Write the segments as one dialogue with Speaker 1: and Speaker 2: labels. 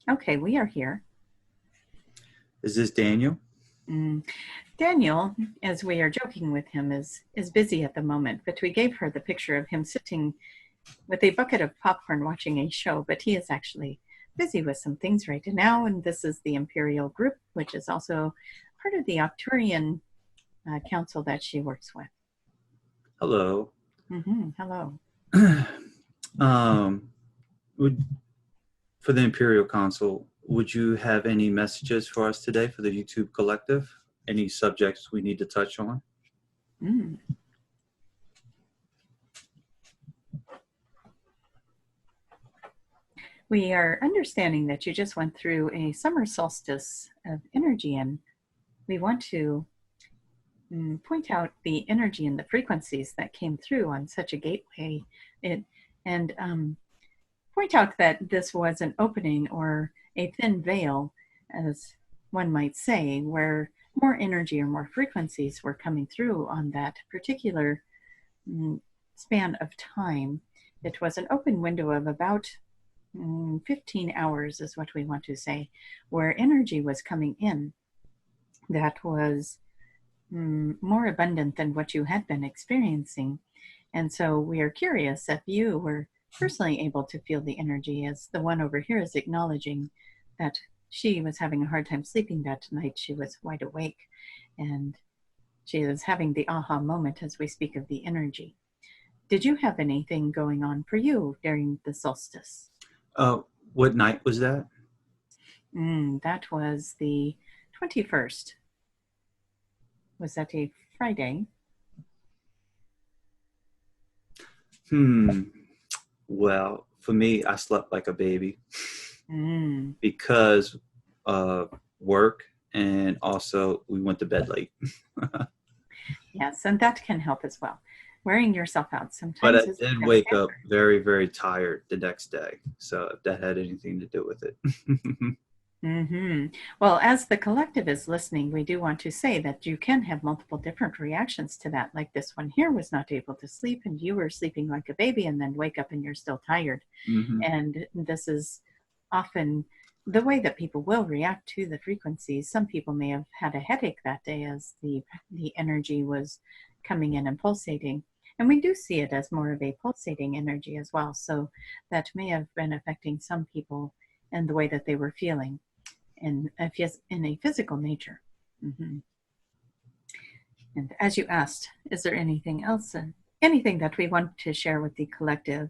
Speaker 1: Okay, we are here.
Speaker 2: Is this Daniel?
Speaker 1: Daniel, as we are joking with him, is busy at the moment, but we gave her the picture of him sitting with a bucket of popcorn watching a show, but he is actually busy with some things right now, and this is the Imperial Group, which is also part of the Octurian council that she works with.
Speaker 2: Hello.
Speaker 1: Hello.
Speaker 2: For the Imperial Council, would you have any messages for us today for the YouTube Collective? Any subjects we need to touch on?
Speaker 1: We are understanding that you just went through a summer solstice of energy, and we want to point out the energy and the frequencies that came through on such a gateway, and point out that this was an opening or a thin veil, as one might say, where more energy or more frequencies were coming through on that particular span of time. It was an open window of about 15 hours is what we want to say, where energy was coming in that was more abundant than what you had been experiencing. And so we are curious if you were personally able to feel the energy, as the one over here is acknowledging that she was having a hard time sleeping that night. She was wide awake, and she is having the aha moment as we speak of the energy. Did you have anything going on for you during the solstice?
Speaker 2: What night was that?
Speaker 1: That was the 21st. Was that a Friday?
Speaker 2: Well, for me, I slept like a baby because of work, and also we went to bed late.
Speaker 1: Yes, and that can help as well. Wearing yourself out sometimes.
Speaker 2: But I did wake up very, very tired the next day. So if that had anything to do with it.
Speaker 1: Well, as the collective is listening, we do want to say that you can have multiple different reactions to that. Like this one here was not able to sleep, and you were sleeping like a baby, and then wake up and you're still tired. And this is often the way that people will react to the frequencies. Some people may have had a headache that day as the energy was coming in and pulsating. And we do see it as more of a pulsating energy as well. So that may have been affecting some people and the way that they were feeling in a physical nature. And as you asked, is there anything else, anything that we want to share with the collective?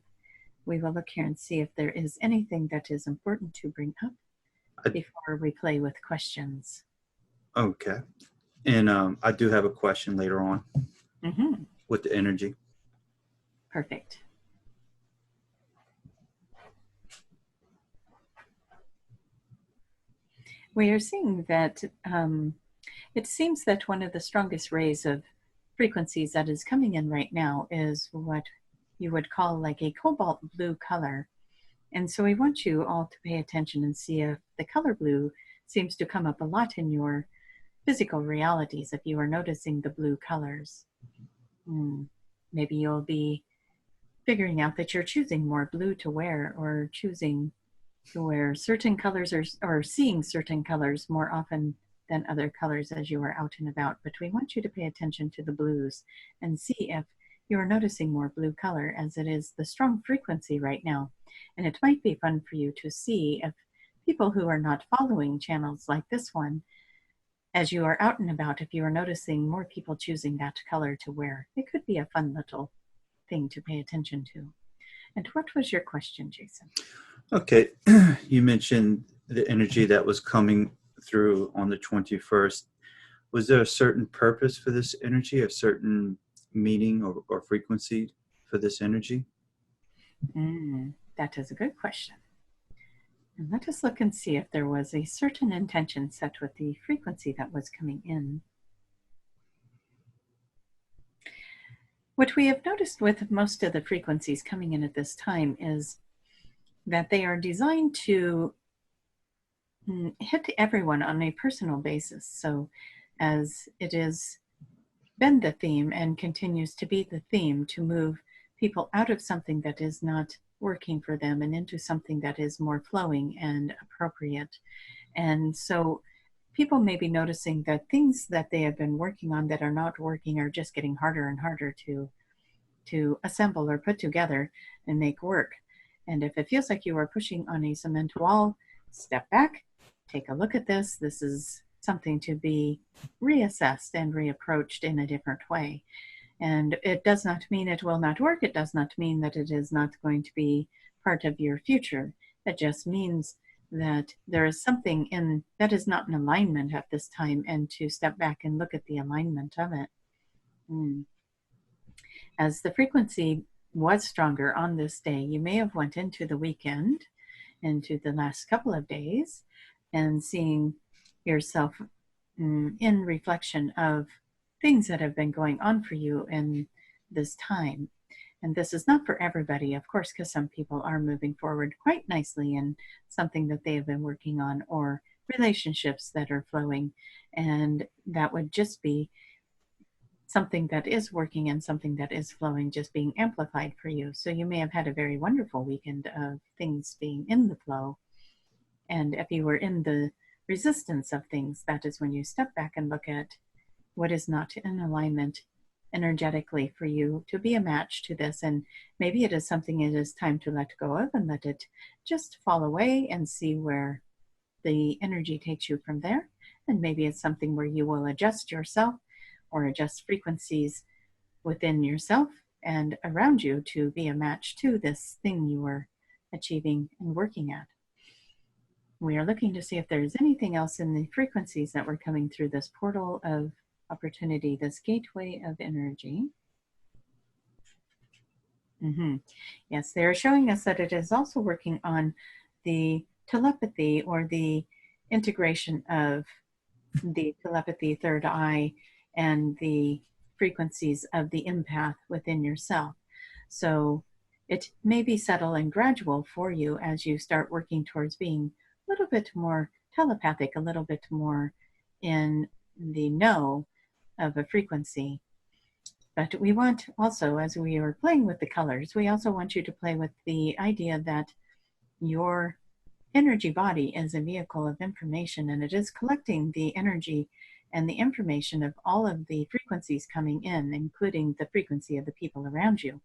Speaker 1: We will look here and see if there is anything that is important to bring up before we play with questions.
Speaker 2: Okay. And I do have a question later on with the energy.
Speaker 1: Perfect. We are seeing that it seems that one of the strongest rays of frequencies that is coming in right now is what you would call like a cobalt blue color. And so we want you all to pay attention and see if the color blue seems to come up a lot in your physical realities, if you are noticing the blue colors. Maybe you'll be figuring out that you're choosing more blue to wear, or choosing to wear certain colors, or seeing certain colors more often than other colors as you are out and about. But we want you to pay attention to the blues and see if you're noticing more blue color, as it is the strong frequency right now. And it might be fun for you to see if people who are not following channels like this one, as you are out and about, if you are noticing more people choosing that color to wear. It could be a fun little thing to pay attention to. And what was your question, Jason?
Speaker 2: Okay. You mentioned the energy that was coming through on the 21st. Was there a certain purpose for this energy, a certain meaning or frequency for this energy?
Speaker 1: That is a good question. And let us look and see if there was a certain intention set with the frequency that was coming in. What we have noticed with most of the frequencies coming in at this time is that they are designed to hit everyone on a personal basis. So as it has been the theme and continues to be the theme, to move people out of something that is not working for them and into something that is more flowing and appropriate. And so people may be noticing that things that they have been working on that are not working are just getting harder and harder to assemble or put together and make work. And if it feels like you are pushing on a cement wall, step back, take a look at this. This is something to be reassessed and reapproached in a different way. And it does not mean it will not work. It does not mean that it is not going to be part of your future. It just means that there is something in that is not in alignment at this time, and to step back and look at the alignment of it. As the frequency was stronger on this day, you may have went into the weekend, into the last couple of days, and seeing yourself in reflection of things that have been going on for you in this time. And this is not for everybody, of course, because some people are moving forward quite nicely in something that they have been working on, or relationships that are flowing. And that would just be something that is working and something that is flowing, just being amplified for you. So you may have had a very wonderful weekend of things being in the flow. And if you were in the resistance of things, that is when you step back and look at what is not in alignment energetically for you to be a match to this. And maybe it is something it is time to let go of and let it just fall away and see where the energy takes you from there. And maybe it's something where you will adjust yourself or adjust frequencies within yourself and around you to be a match to this thing you are achieving and working at. We are looking to see if there's anything else in the frequencies that were coming through this portal of opportunity, this gateway of energy. Yes, they're showing us that it is also working on the telepathy, or the integration of the telepathy, third eye, and the frequencies of the empath within yourself. So it may be subtle and gradual for you as you start working towards being a little bit more telepathic, a little bit more in the know of a frequency. But we want also, as we are playing with the colors, we also want you to play with the idea that your energy body is a vehicle of information, and it is collecting the energy and the information of all of the frequencies coming in, including the frequency of the people around you.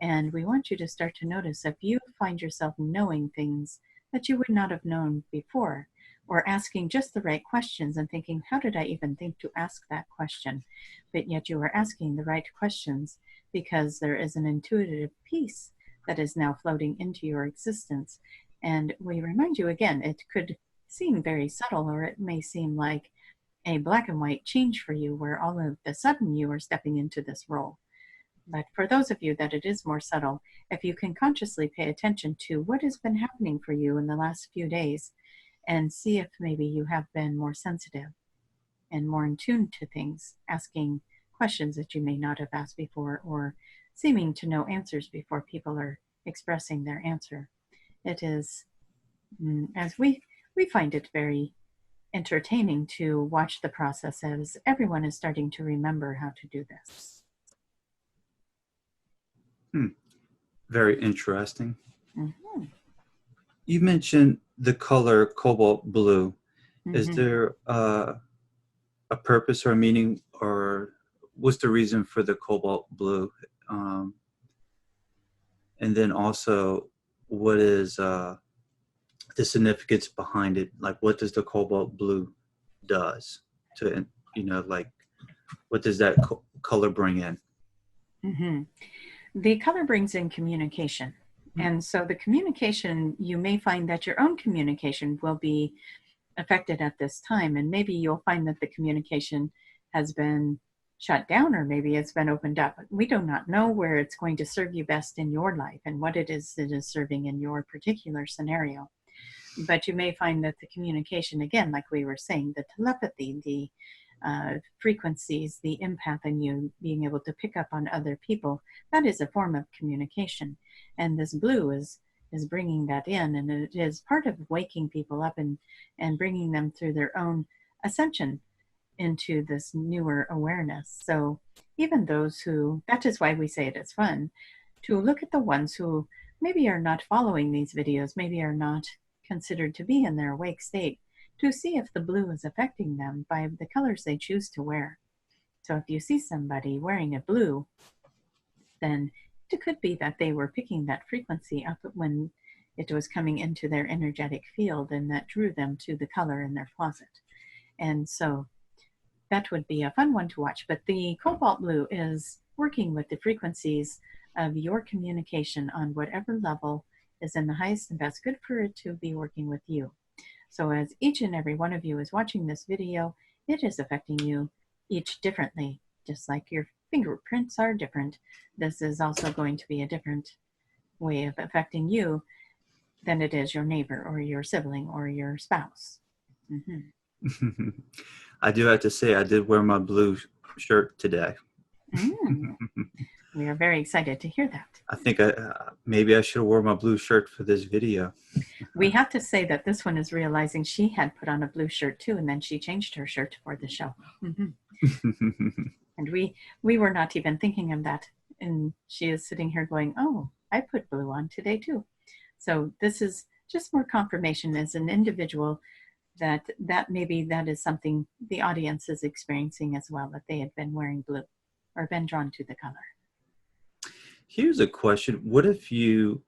Speaker 1: And we want you to start to notice if you find yourself knowing things that you would not have known before, or asking just the right questions and thinking, how did I even think to ask that question? But yet you are asking the right questions because there is an intuitive piece that is now floating into your existence. And we remind you again, it could seem very subtle, or it may seem like a black and white change for you, where all of a sudden you are stepping into this role. But for those of you that it is more subtle, if you can consciously pay attention to what has been happening for you in the last few days, and see if maybe you have been more sensitive and more in tune to things, asking questions that you may not have asked before, or seeming to know answers before people are expressing their answer. It is, as we find it very entertaining to watch the process as everyone is starting to remember how to do this.
Speaker 2: Very interesting. You mentioned the color cobalt blue. Is there a purpose or a meaning, or what's the reason for the cobalt blue? And then also, what is the significance behind it? Like, what does the cobalt blue does to, like, what does that color bring in?
Speaker 1: The color brings in communication. And so the communication, you may find that your own communication will be affected at this time. And maybe you'll find that the communication has been shut down, or maybe it's been opened up. We do not know where it's going to serve you best in your life and what it is that is serving in your particular scenario. But you may find that the communication, again, like we were saying, the telepathy, the frequencies, the empath in you being able to pick up on other people, that is a form of communication. And this blue is bringing that in, and it is part of waking people up and bringing them through their own ascension into this newer awareness. So even those who, that is why we say it is fun to look at the ones who maybe are not following these videos, maybe are not considered to be in their awake state, to see if the blue is affecting them by the colors they choose to wear. So if you see somebody wearing a blue, then it could be that they were picking that frequency up when it was coming into their energetic field, and that drew them to the color in their closet. And so that would be a fun one to watch. But the cobalt blue is working with the frequencies of your communication on whatever level is in the highest and best good for it to be working with you. So as each and every one of you is watching this video, it is affecting you each differently, just like your fingerprints are different. This is also going to be a different way of affecting you than it is your neighbor or your sibling or your spouse. Mm-hmm.
Speaker 2: I do have to say, I did wear my blue shirt today.
Speaker 1: We are very excited to hear that.
Speaker 2: I think maybe I should have worn my blue shirt for this video.
Speaker 1: We have to say that this one is realizing she had put on a blue shirt too, and then she changed her shirt for the show. And we were not even thinking of that. And she is sitting here going, oh, I put blue on today too. So this is just more confirmation as an individual that maybe that is something the audience is experiencing as well, that they had been wearing blue or been drawn to the color.
Speaker 2: Here's a question. What if you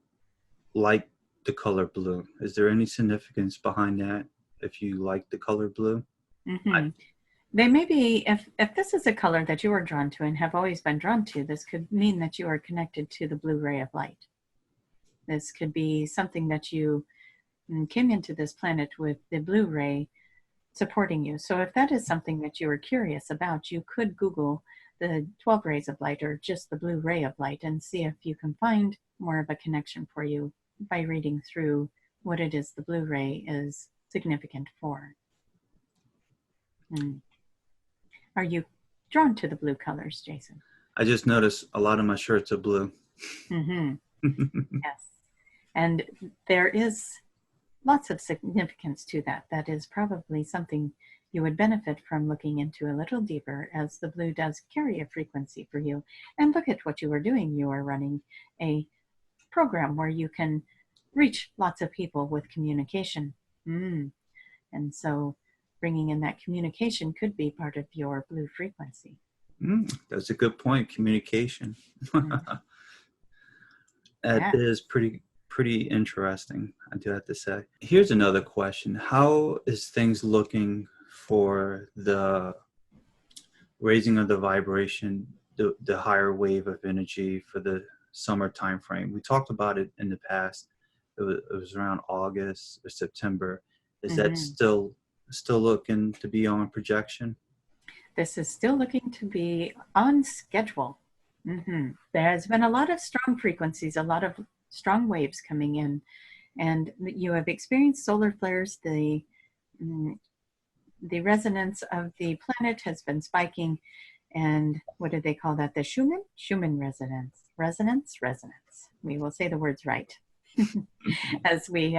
Speaker 2: like the color blue? Is there any significance behind that if you like the color blue?
Speaker 1: They may be, if this is a color that you are drawn to and have always been drawn to, this could mean that you are connected to the blue ray of light. This could be something that you came into this planet with the blue ray supporting you. So if that is something that you are curious about, you could Google the 12 rays of light or just the blue ray of light and see if you can find more of a connection for you by reading through what it is the blue ray is significant for. Are you drawn to the blue colors, Jason?
Speaker 2: I just noticed a lot of my shirts are blue.
Speaker 1: Yes. And there is lots of significance to that. That is probably something you would benefit from looking into a little deeper, as the blue does carry a frequency for you. And look at what you are doing. You are running a program where you can reach lots of people with communication. And so bringing in that communication could be part of your blue frequency.
Speaker 2: That's a good point. Communication. That is pretty interesting, I do have to say. Here's another question. How is things looking for the raising of the vibration, the higher wave of energy for the summer time frame? We talked about it in the past. It was around August or September. Is that still looking to be on projection?
Speaker 1: This is still looking to be on schedule. There's been a lot of strong frequencies, a lot of strong waves coming in, and you have experienced solar flares. The resonance of the planet has been spiking, and what do they call that? The Schumann resonance. We will say the words right as we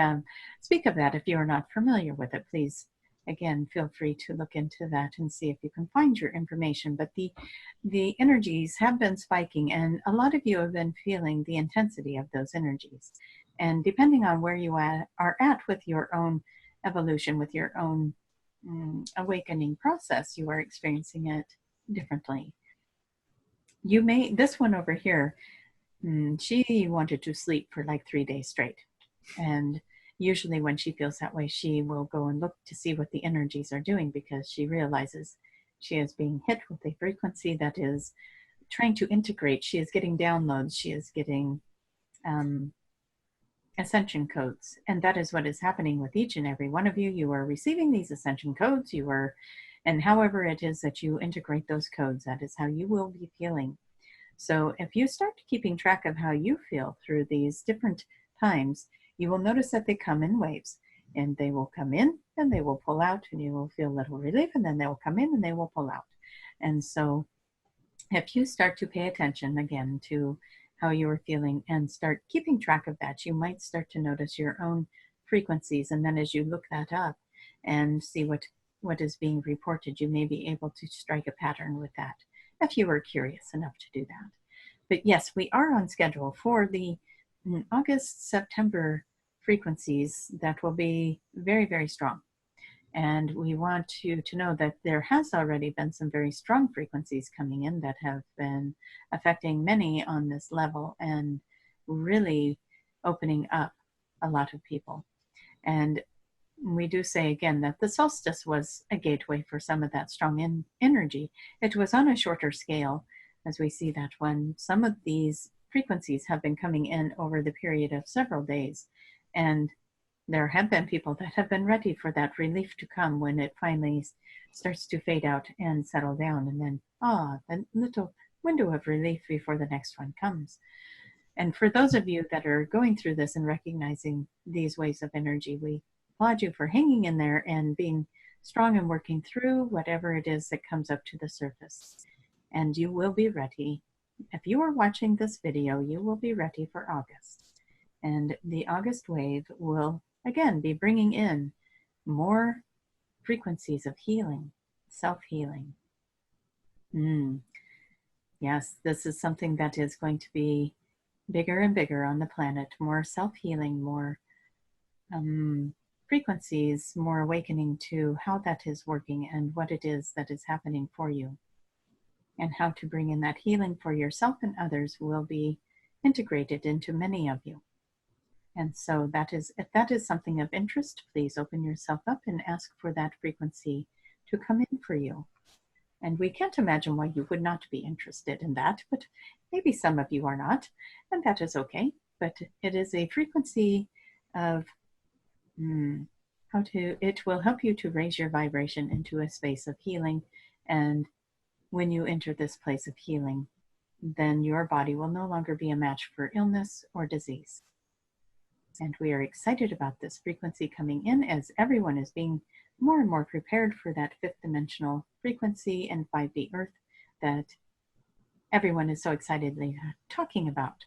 Speaker 1: speak of that. If you are not familiar with it, please again feel free to look into that and see if you can find your information. But the energies have been spiking, and a lot of you have been feeling the intensity of those energies. And depending on where you are at with your own evolution, with your own awakening process, you are experiencing it differently. You may, this one over here, she wanted to sleep for like 3 days straight. And usually when she feels that way, she will go and look to see what the energies are doing, because she realizes she is being hit with a frequency that is trying to integrate. She is getting downloads. She is getting ascension codes. And that is what is happening with each and every one of you. You are receiving these ascension codes. And however it is that you integrate those codes, that is how you will be feeling. So if you start keeping track of how you feel through these different times, you will notice that they come in waves, and they will come in and they will pull out, and you will feel a little relief, and then they will come in and they will pull out. And so if you start to pay attention again to how you are feeling and start keeping track of that, you might start to notice your own frequencies. And then as you look that up and see what is being reported, you may be able to strike a pattern with that, if you were curious enough to do that. But yes, we are on schedule for the August, September frequencies that will be very, very strong. And we want you to know that there has already been some very strong frequencies coming in that have been affecting many on this level and really opening up a lot of people. And we do say again that the solstice was a gateway for some of that strong energy. It was on a shorter scale, as we see that when some of these frequencies have been coming in over the period of several days. And there have been people that have been ready for that relief to come when it finally starts to fade out and settle down. And then, the little window of relief before the next one comes. And for those of you that are going through this and recognizing these waves of energy, we applaud you for hanging in there and being strong and working through whatever it is that comes up to the surface. And you will be ready. If you are watching this video, you will be ready for August. And the August wave will again be bringing in more frequencies of healing, self-healing. Yes, this is something that is going to be bigger and bigger on the planet, more self-healing, more frequencies, more awakening to how that is working and what it is that is happening for you. And how to bring in that healing for yourself and others will be integrated into many of you. And so if that is something of interest, please open yourself up and ask for that frequency to come in for you. And we can't imagine why you would not be interested in that, but maybe some of you are not, and that is okay. But it is a frequency of it will help you to raise your vibration into a space of healing. And when you enter this place of healing, then your body will no longer be a match for illness or disease. And we are excited about this frequency coming in as everyone is being more and more prepared for that fifth dimensional frequency and 5D Earth that everyone is so excitedly talking about.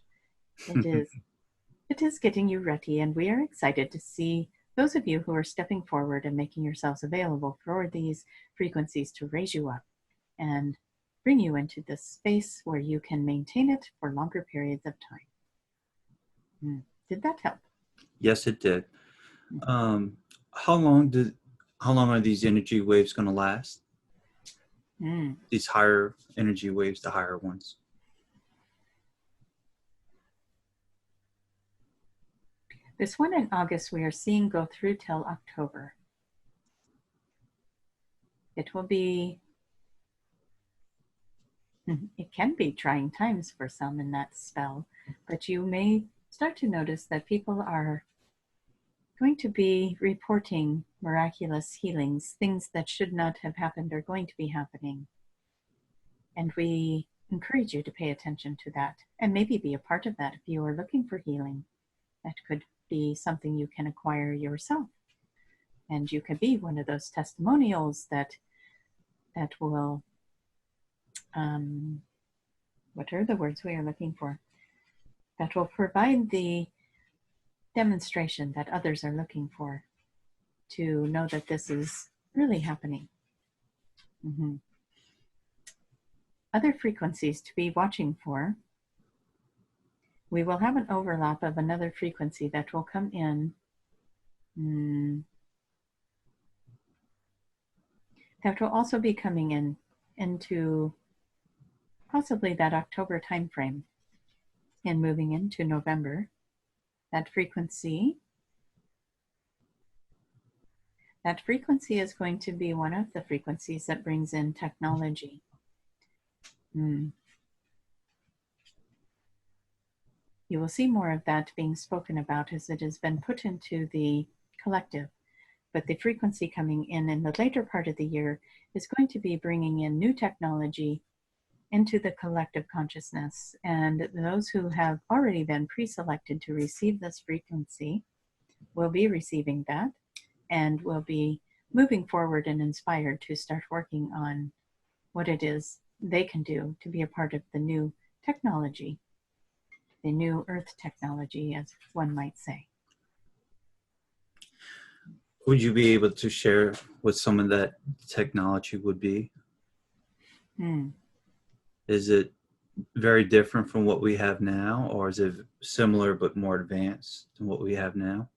Speaker 1: It is getting you ready, and we are excited to see those of you who are stepping forward and making yourselves available for these frequencies to raise you up and bring you into this space where you can maintain it for longer periods of time. Did that help?
Speaker 2: Yes, it did. How long are these energy waves going to last? These higher energy waves, the higher ones.
Speaker 1: This one in August we are seeing go through till October. It will be, it can be trying times for some in that spell, but you may start to notice that people are going to be reporting miraculous healings. Things that should not have happened are going to be happening. And we encourage you to pay attention to that and maybe be a part of that if you are looking for healing. That could be something you can acquire yourself. And you could be one of those testimonials that will, what are the words we are looking for? That will provide the demonstration that others are looking for to know that this is really happening. Other frequencies to be watching for. We will have an overlap of another frequency that will come in. That will also be coming into possibly that October timeframe and moving into November. That frequency is going to be one of the frequencies that brings in technology. You will see more of that being spoken about as it has been put into the collective. But the frequency coming in the later part of the year is going to be bringing in new technology into the collective consciousness. And those who have already been pre-selected to receive this frequency will be receiving that and will be moving forward and inspired to start working on what it is they can do to be a part of the new technology, the new earth technology, as one might say.
Speaker 2: Would you be able to share what some of that technology would be? Is it very different from what we have now, or is it similar but more advanced than what we have now?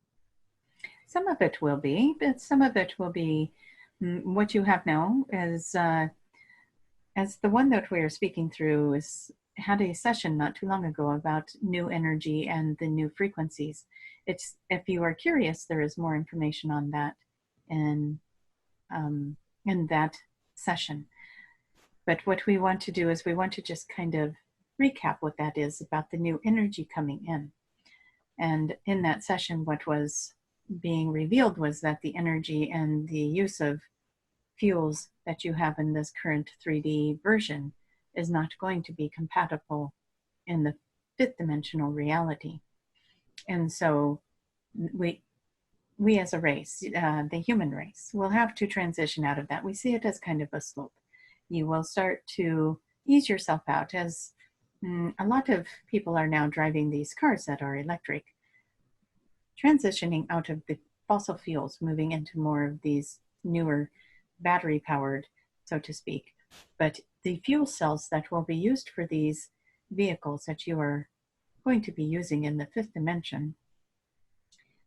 Speaker 1: Some of it will be, but some of it will be what you have now as the one that we are speaking through is had a session not too long ago about new energy and the new frequencies. It's, if you are curious, there is more information on that in in that session. But what we want to do is we want to just kind of recap what that is about the new energy coming in. And in that session, what was being revealed was that the energy and the use of fuels that you have in this current 3D version is not going to be compatible in the fifth dimensional reality. And so we as a race, the human race, will have to transition out of that. We see it as kind of a slope. You will start to ease yourself out as a lot of people are now driving these cars that are electric, transitioning out of the fossil fuels, moving into more of these newer battery powered, so to speak. But the fuel cells that will be used for these vehicles that you are going to be using in the fifth dimension,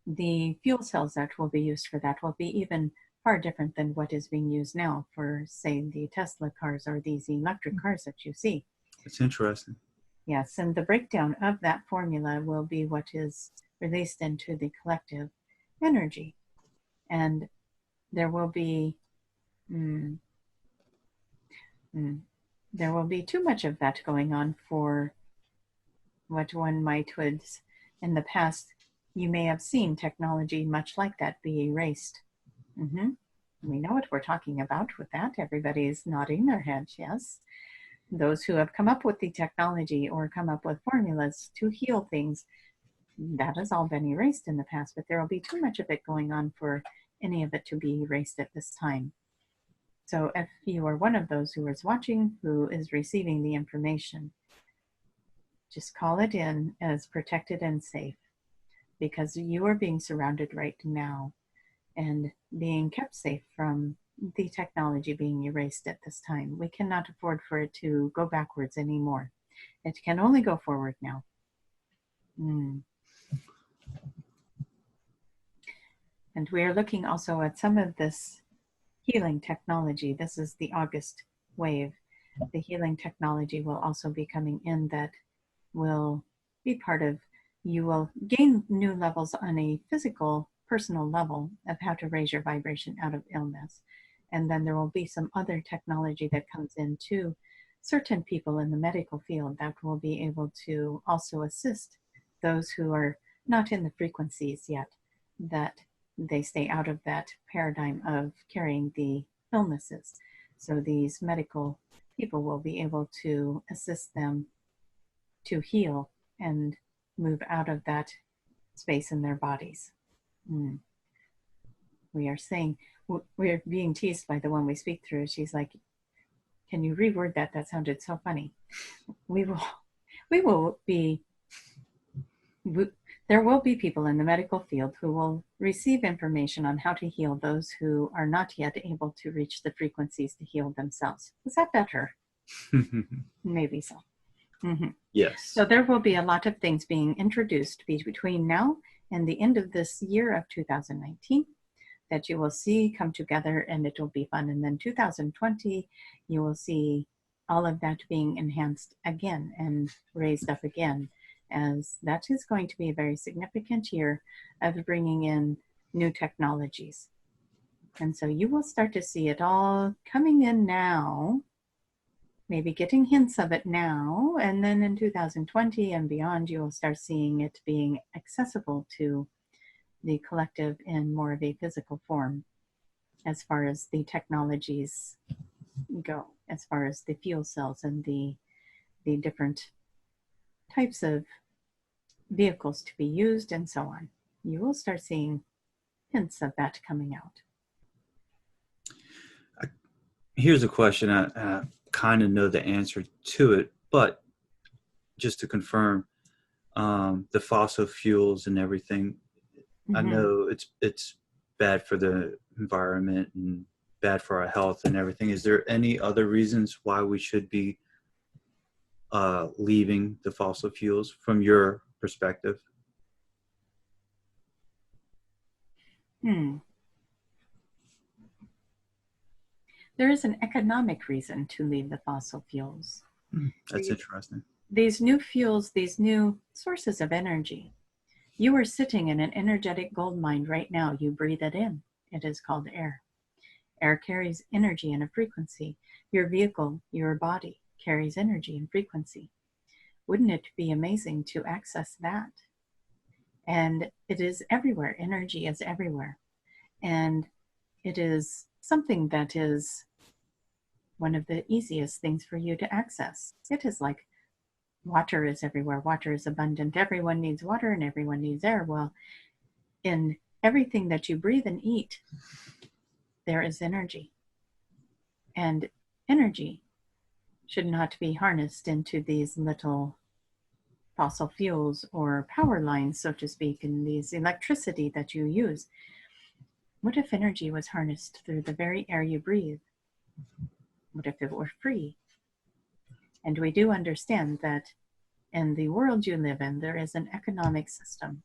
Speaker 1: the fuel cells that will be used for that will be even far different than what is being used now for, say, the Tesla cars or these electric cars that you see.
Speaker 2: It's interesting.
Speaker 1: Yes, and the breakdown of that formula will be what is released into the collective energy. And there will be there will be too much of that going on for what one might would in the past. You may have seen technology much like that be erased. We know what we're talking about with that. Everybody's nodding their heads, yes. Those who have come up with the technology or come up with formulas to heal things, that has all been erased in the past, but there will be too much of it going on for any of it to be erased at this time. So if you are one of those who is watching, who is receiving the information, just call it in as protected and safe, because you are being surrounded right now and being kept safe from the technology being erased at this time. We cannot afford for it to go backwards anymore. It can only go forward now. And we are looking also at some of this healing technology. This is the August wave. The healing technology will also be coming in that will be part of, you will gain new levels on a physical, personal level of how to raise your vibration out of illness. And then there will be some other technology that comes into certain people in the medical field that will be able to also assist those who are not in the frequencies yet, that they stay out of that paradigm of carrying the illnesses. So these medical people will be able to assist them to heal and move out of that space in their bodies. We are saying, we're being teased by the one we speak through. She's like, can you reword that? That sounded so funny. There will be people in the medical field who will receive information on how to heal those who are not yet able to reach the frequencies to heal themselves. Is that better? Maybe so.
Speaker 2: Yes.
Speaker 1: So there will be a lot of things being introduced between now and the end of this year of 2019 that you will see come together, and it will be fun. And then 2020, you will see all of that being enhanced again and raised up again, as that is going to be a very significant year of bringing in new technologies. And so you will start to see it all coming in now, maybe getting hints of it now, and then in 2020 and beyond, you will start seeing it being accessible to the collective in more of a physical form, as far as the technologies go, as far as the fuel cells and the different types of vehicles to be used and so on. You will start seeing hints of that coming out.
Speaker 2: Here's a question. I kind of know the answer to it, but just to confirm, the fossil fuels and everything, I know it's bad for the environment and bad for our health and everything. Is there any other reasons why we should be leaving the fossil fuels from your perspective?
Speaker 1: Hmm. There is an economic reason to leave the fossil fuels.
Speaker 2: That's interesting.
Speaker 1: These new fuels, these new sources of energy. You are sitting in an energetic gold mine right now. You breathe it in. It is called air. Air carries energy and a frequency. Your vehicle, your body, carries energy and frequency. Wouldn't it be amazing to access that? And it is everywhere. Energy is everywhere. And it is something that is one of the easiest things for you to access. It is like water is everywhere. Water is abundant. Everyone needs water and everyone needs air. Well, in everything that you breathe and eat, there is energy. And energy should not be harnessed into these little fossil fuels or power lines, so to speak, in these electricity that you use. What if energy was harnessed through the very air you breathe? What if it were free? And we do understand that in the world you live in, there is an economic system.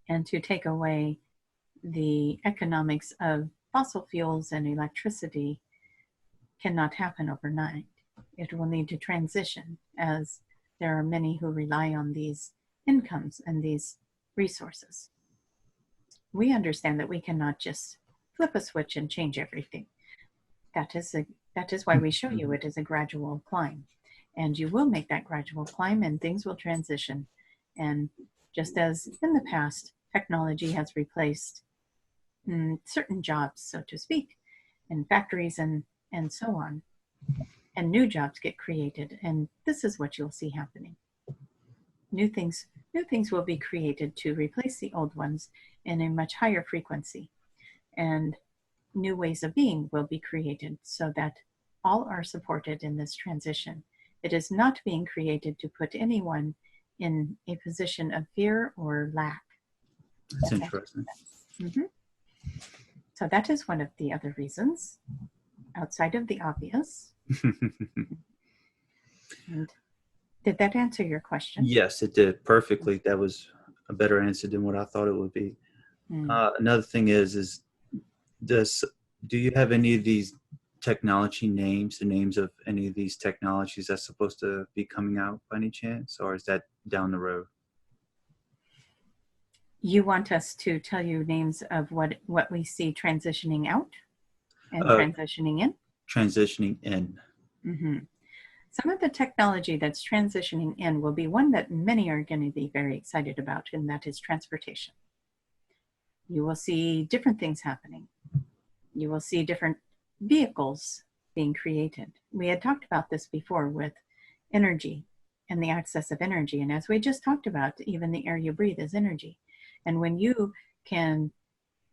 Speaker 1: And to take away the economics of fossil fuels and electricity cannot happen overnight. It will need to transition, as there are many who rely on these incomes and these resources. We understand that we cannot just flip a switch and change everything. That is why we show you it is a gradual climb. And you will make that gradual climb and things will transition. And just as in the past, technology has replaced certain jobs, so to speak, in factories and so on. And new jobs get created. And this is what you'll see happening. New things will be created to replace the old ones in a much higher frequency. And new ways of being will be created so that all are supported in this transition. It is not being created to put anyone in a position of fear or lack.
Speaker 2: That's interesting.
Speaker 1: So that is one of the other reasons, outside of the obvious. And did that answer your question?
Speaker 2: Yes, it did perfectly. That was a better answer than what I thought it would be. Another thing is do you have any of these technology names, the names of any of these technologies that's supposed to be coming out by any chance, or is that down the road?
Speaker 1: You want us to tell you names of what we see transitioning out and transitioning in?
Speaker 2: Transitioning in.
Speaker 1: Some of the technology that's transitioning in will be one that many are going to be very excited about, and that is transportation. You will see different things happening. You will see different vehicles being created. We had talked about this before with energy and the access of energy. And as we just talked about, even the air you breathe is energy. And when you can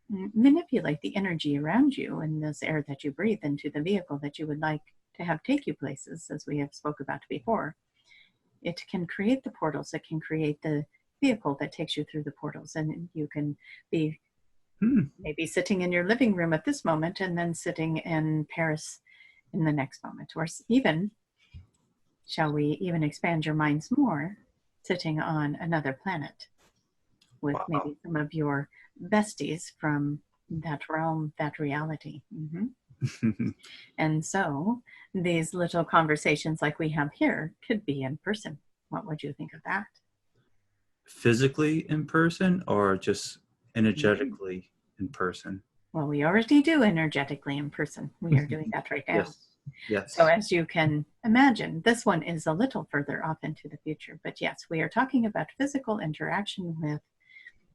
Speaker 1: manipulate the energy around you in this air that you breathe into the vehicle that you would like to have take you places, as we have spoke about before, it can create the portals. It can create the vehicle that takes you through the portals. And you can be maybe sitting in your living room at this moment and then sitting in Paris in the next moment. Or even, shall we even expand your minds more, sitting on another planet with maybe some of your besties from that realm, that reality. And so these little conversations like we have here could be in person. What would you think of that?
Speaker 2: Physically in person or just energetically in person?
Speaker 1: Well, we already do energetically in person. We are doing that right now.
Speaker 2: Yes.
Speaker 1: So as you can imagine, this one is a little further off into the future. But yes, we are talking about physical interaction with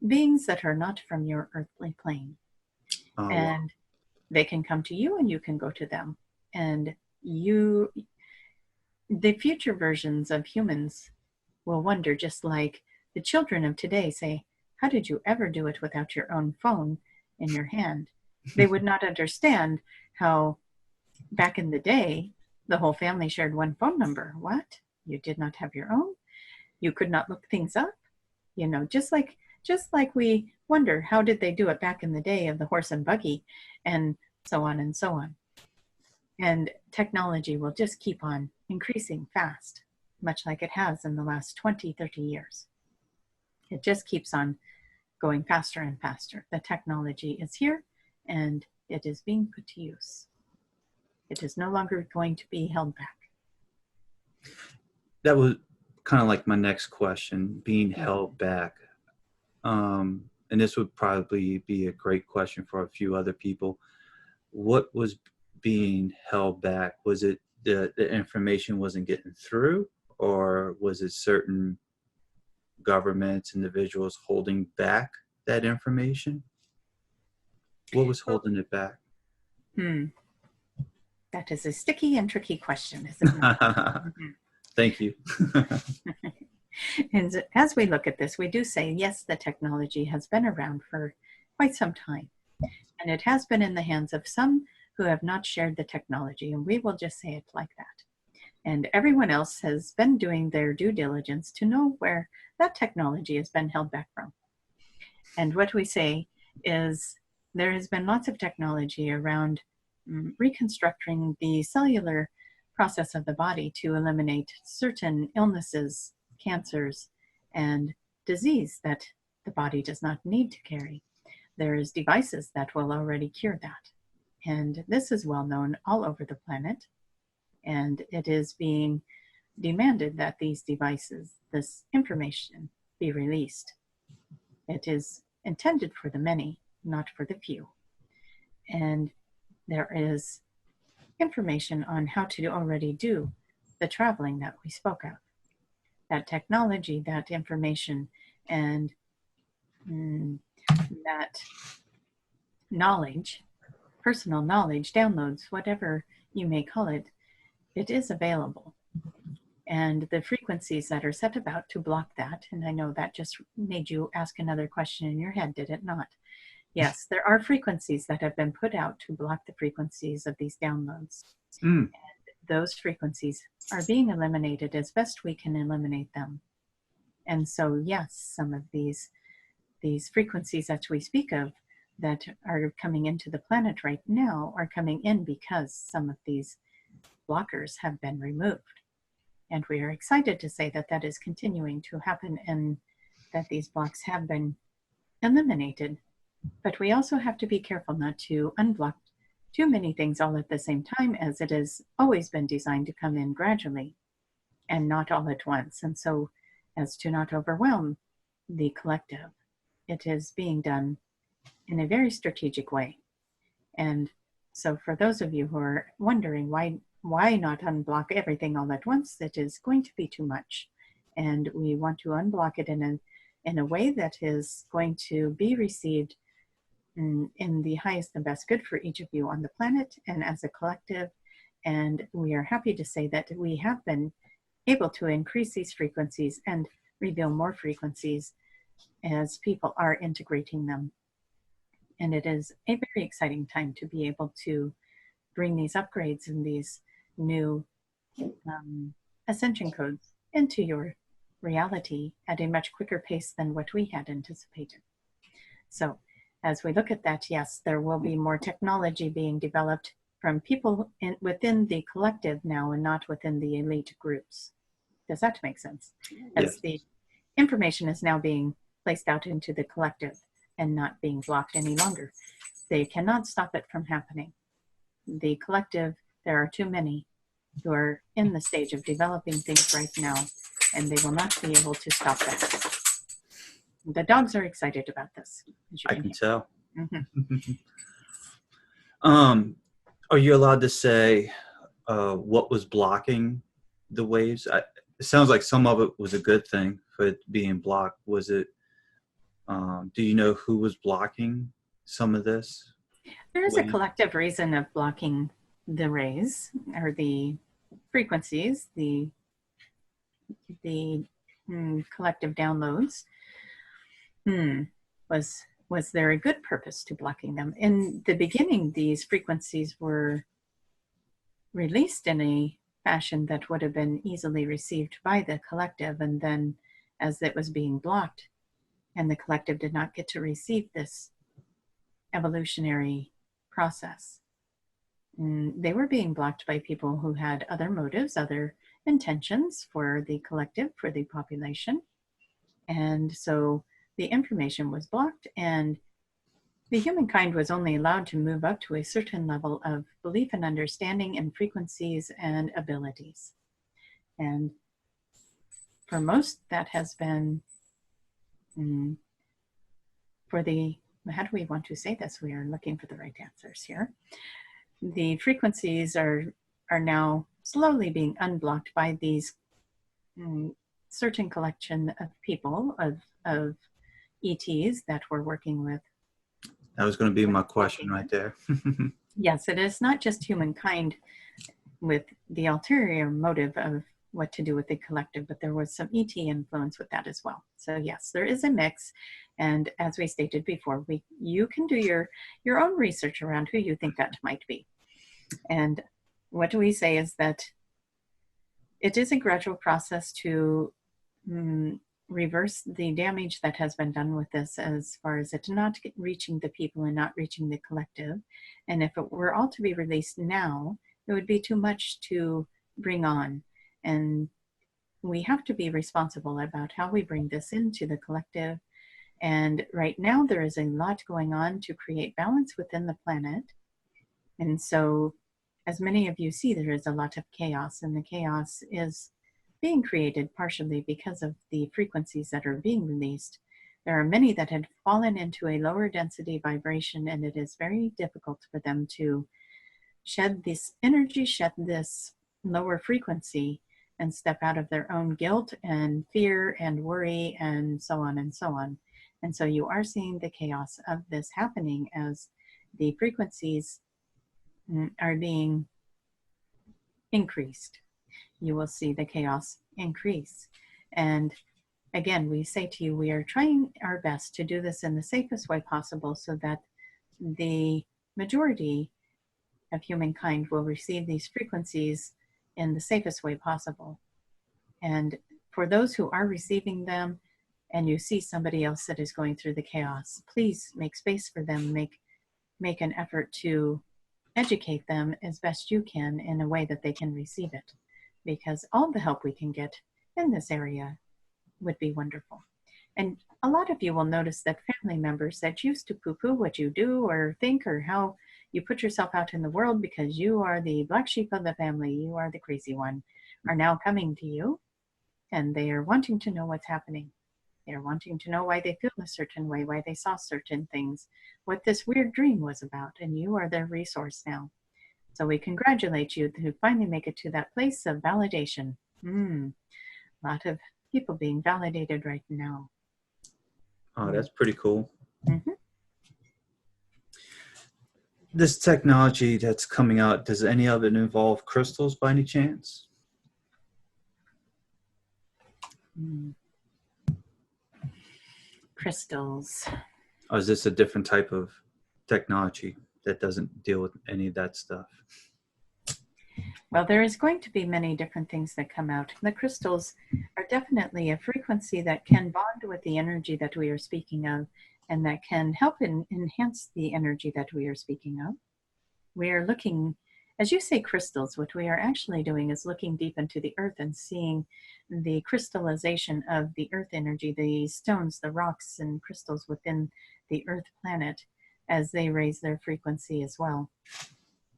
Speaker 1: beings that are not from your earthly plane. And they can come to you and you can go to them. And the future versions of humans will wonder, just like the children of today say, how did you ever do it without your own phone in your hand? They would not understand how back in the day, the whole family shared one phone number. What? You did not have your own? You could not look things up? You know, just like we wonder, how did they do it back in the day of the horse and buggy and so on and so on. And technology will just keep on increasing fast. much like it has in the last 20, 30 years. It just keeps on going faster and faster. The technology is here and it is being put to use. It is no longer going to be held back.
Speaker 2: That was kind of like my next question, being held back. And this would probably be a great question for a few other people. What was being held back? Was it the information wasn't getting through, or was it certain governments, individuals holding back that information? What was holding it back?
Speaker 1: That is a sticky and tricky question, isn't it? Mm-hmm.
Speaker 2: Thank you.
Speaker 1: And as we look at this, we do say, yes, the technology has been around for quite some time. And it has been in the hands of some who have not shared the technology. And we will just say it like that. And everyone else has been doing their due diligence to know where that technology has been held back from. And what we say is there has been lots of technology around reconstructing the cellular process of the body to eliminate certain illnesses, cancers, and disease that the body does not need to carry. There's devices that will already cure that. And this is well known all over the planet. And it is being demanded that these devices, this information, be released. It is intended for the many, not for the few. And there is information on how to already do the traveling that we spoke of. That technology, that information, and that knowledge, personal knowledge, downloads, whatever you may call it, it is available. And the frequencies that are set about to block that, and I know that just made you ask another question in your head, did it not? Yes, there are frequencies that have been put out to block the frequencies of these downloads. And those frequencies are being eliminated as best we can eliminate them. And so, yes, some of these frequencies that we speak of that are coming into the planet right now are coming in because some of these blockers have been removed. And we are excited to say that that is continuing to happen and that these blocks have been eliminated. But we also have to be careful not to unblock too many things all at the same time, as it has always been designed to come in gradually and not all at once. And so as to not overwhelm the collective, it is being done in a very strategic way. And so for those of you who are wondering why not unblock everything all at once, it is going to be too much. And we want to unblock it in a way that is going to be received in the highest and best good for each of you on the planet and as a collective. And we are happy to say that we have been able to increase these frequencies and reveal more frequencies as people are integrating them. And it is a very exciting time to be able to bring these upgrades and these new ascension codes into your reality at a much quicker pace than what we had anticipated. So as we look at that, yes, there will be more technology being developed from people within the collective now and not within the elite groups. Does that make sense? As
Speaker 2: Yes.
Speaker 1: the information is now being placed out into the collective and not being blocked any longer. They cannot stop it from happening. The collective, there are too many who are in the stage of developing things right now, and they will not be able to stop that. The dogs are excited about this.
Speaker 2: I can tell.
Speaker 1: Mm-hmm.
Speaker 2: Are you allowed to say what was blocking the waves? It sounds like some of it was a good thing for it being blocked. Was it? Do you know who was blocking some of this?
Speaker 1: There is a collective reason of blocking the rays or the frequencies, the collective downloads. Was there a good purpose to blocking them? In the beginning, these frequencies were released in a fashion that would have been easily received by the collective, and then as it was being blocked and the collective did not get to receive this evolutionary process, they were being blocked by people who had other motives, other intentions for the collective, for the population. And so the information was blocked, and the humankind was only allowed to move up to a certain level of belief and understanding and frequencies and abilities. And for most, that has been for the, how do we want to say this? We are looking for the right answers here. The frequencies are now slowly being unblocked by these certain collection of people, of ETs that we're working with.
Speaker 2: That was going to be my question right there.
Speaker 1: Yes, it is not just humankind with the ulterior motive of what to do with the collective, but there was some ET influence with that as well. So yes, there is a mix. And as we stated before, you can do your own research around who you think that might be. And what we say is that it is a gradual process to reverse the damage that has been done with this, as far as it not reaching the people and not reaching the collective. And if it were all to be released now, it would be too much to bring on. And we have to be responsible about how we bring this into the collective. And right now there is a lot going on to create balance within the planet. And so, as many of you see, there is a lot of chaos, and the chaos is being created partially because of the frequencies that are being released. There are many that had fallen into a lower density vibration, and it is very difficult for them to shed this energy, shed this lower frequency, and step out of their own guilt and fear and worry and so on and so on. And so you are seeing the chaos of this happening as the frequencies are being increased. You will see the chaos increase. And again, we say to you, we are trying our best to do this in the safest way possible so that the majority of humankind will receive these frequencies in the safest way possible. And for those who are receiving them, and you see somebody else that is going through the chaos, please make space for them, make an effort to educate them as best you can in a way that they can receive it, because all the help we can get in this area would be wonderful. And a lot of you will notice that family members that used to poo-poo what you do or think or how you put yourself out in the world because you are the black sheep of the family, you are the crazy one, are now coming to you, and they are wanting to know what's happening. They're wanting to know why they feel a certain way, why they saw certain things, what this weird dream was about, and you are their resource now. So we congratulate you to finally make it to that place of validation. A lot of people being validated right now.
Speaker 2: Oh, that's pretty cool.
Speaker 1: Mm-hmm.
Speaker 2: This technology that's coming out, does any of it involve crystals by any chance?
Speaker 1: Crystals.
Speaker 2: Or is this a different type of technology that doesn't deal with any of that stuff?
Speaker 1: Well, there is going to be many different things that come out. The crystals are definitely a frequency that can bond with the energy that we are speaking of, and that can help enhance the energy that we are speaking of. We are looking, as you say crystals, what we are actually doing is looking deep into the earth and seeing the crystallization of the earth energy, the stones, the rocks and crystals within the earth planet as they raise their frequency as well.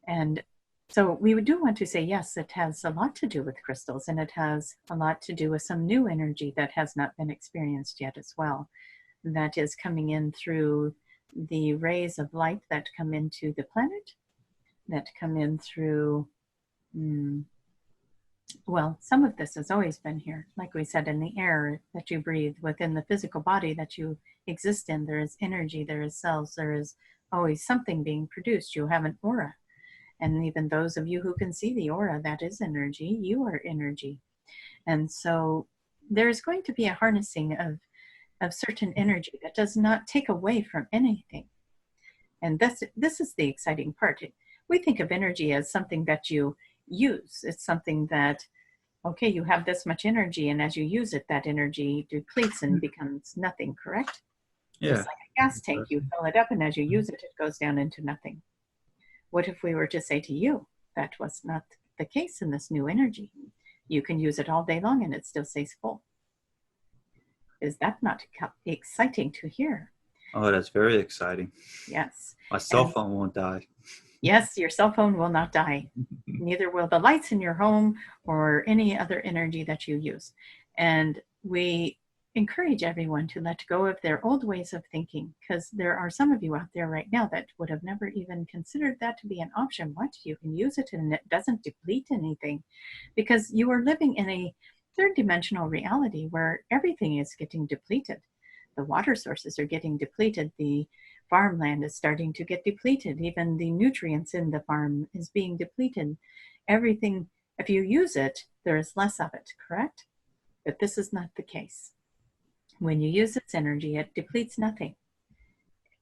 Speaker 1: And so we do want to say, yes, it has a lot to do with crystals, and it has a lot to do with some new energy that has not been experienced yet as well, that is coming in through the rays of light that come into the planet, that come in through, well, some of this has always been here. Like we said, in the air that you breathe, within the physical body that you exist in, there is energy, there is cells, there is always something being produced. You have an aura. And even those of you who can see the aura, that is energy, you are energy. And so there's going to be a harnessing of certain energy that does not take away from anything. And this is the exciting part. We think of energy as something that you use. It's something that, okay, you have this much energy, and as you use it, that energy depletes and becomes nothing, correct?
Speaker 2: Yeah.
Speaker 1: Just like a gas tank, you fill it up, and as you use it, it goes down into nothing. What if we were to say to you, that was not the case in this new energy? You can use it all day long and it still stays full. Is that not exciting to hear?
Speaker 2: Oh, that's very exciting.
Speaker 1: Yes.
Speaker 2: My cell
Speaker 1: And
Speaker 2: phone won't die.
Speaker 1: yes, your cell phone will not die. Neither will the lights in your home or any other energy that you use. And we encourage everyone to let go of their old ways of thinking, because there are some of you out there right now that would have never even considered that to be an option. What? You can use it and it doesn't deplete anything, because you are living in a third dimensional reality where everything is getting depleted. The water sources are getting depleted. The farmland is starting to get depleted. Even the nutrients in the farm is being depleted. Everything, if you use it, there is less of it, correct? But this is not the case. When you use its energy, it depletes nothing.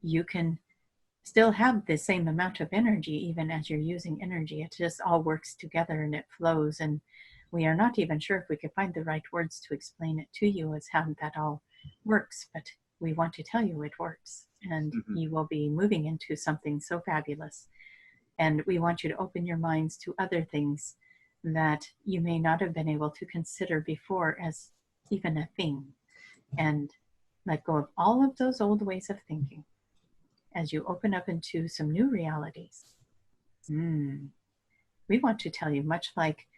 Speaker 1: You can still have the same amount of energy even as you're using energy. It just all works together and it flows. And we are not even sure if we could find the right words to explain it to you as how that all works, but we want to tell you it works, and
Speaker 2: Mhm.
Speaker 1: you will be moving into something so fabulous. And we want you to open your minds to other things that you may not have been able to consider before as even a thing, and let go of all of those old ways of thinking as you open up into some new realities. We want to tell you, much like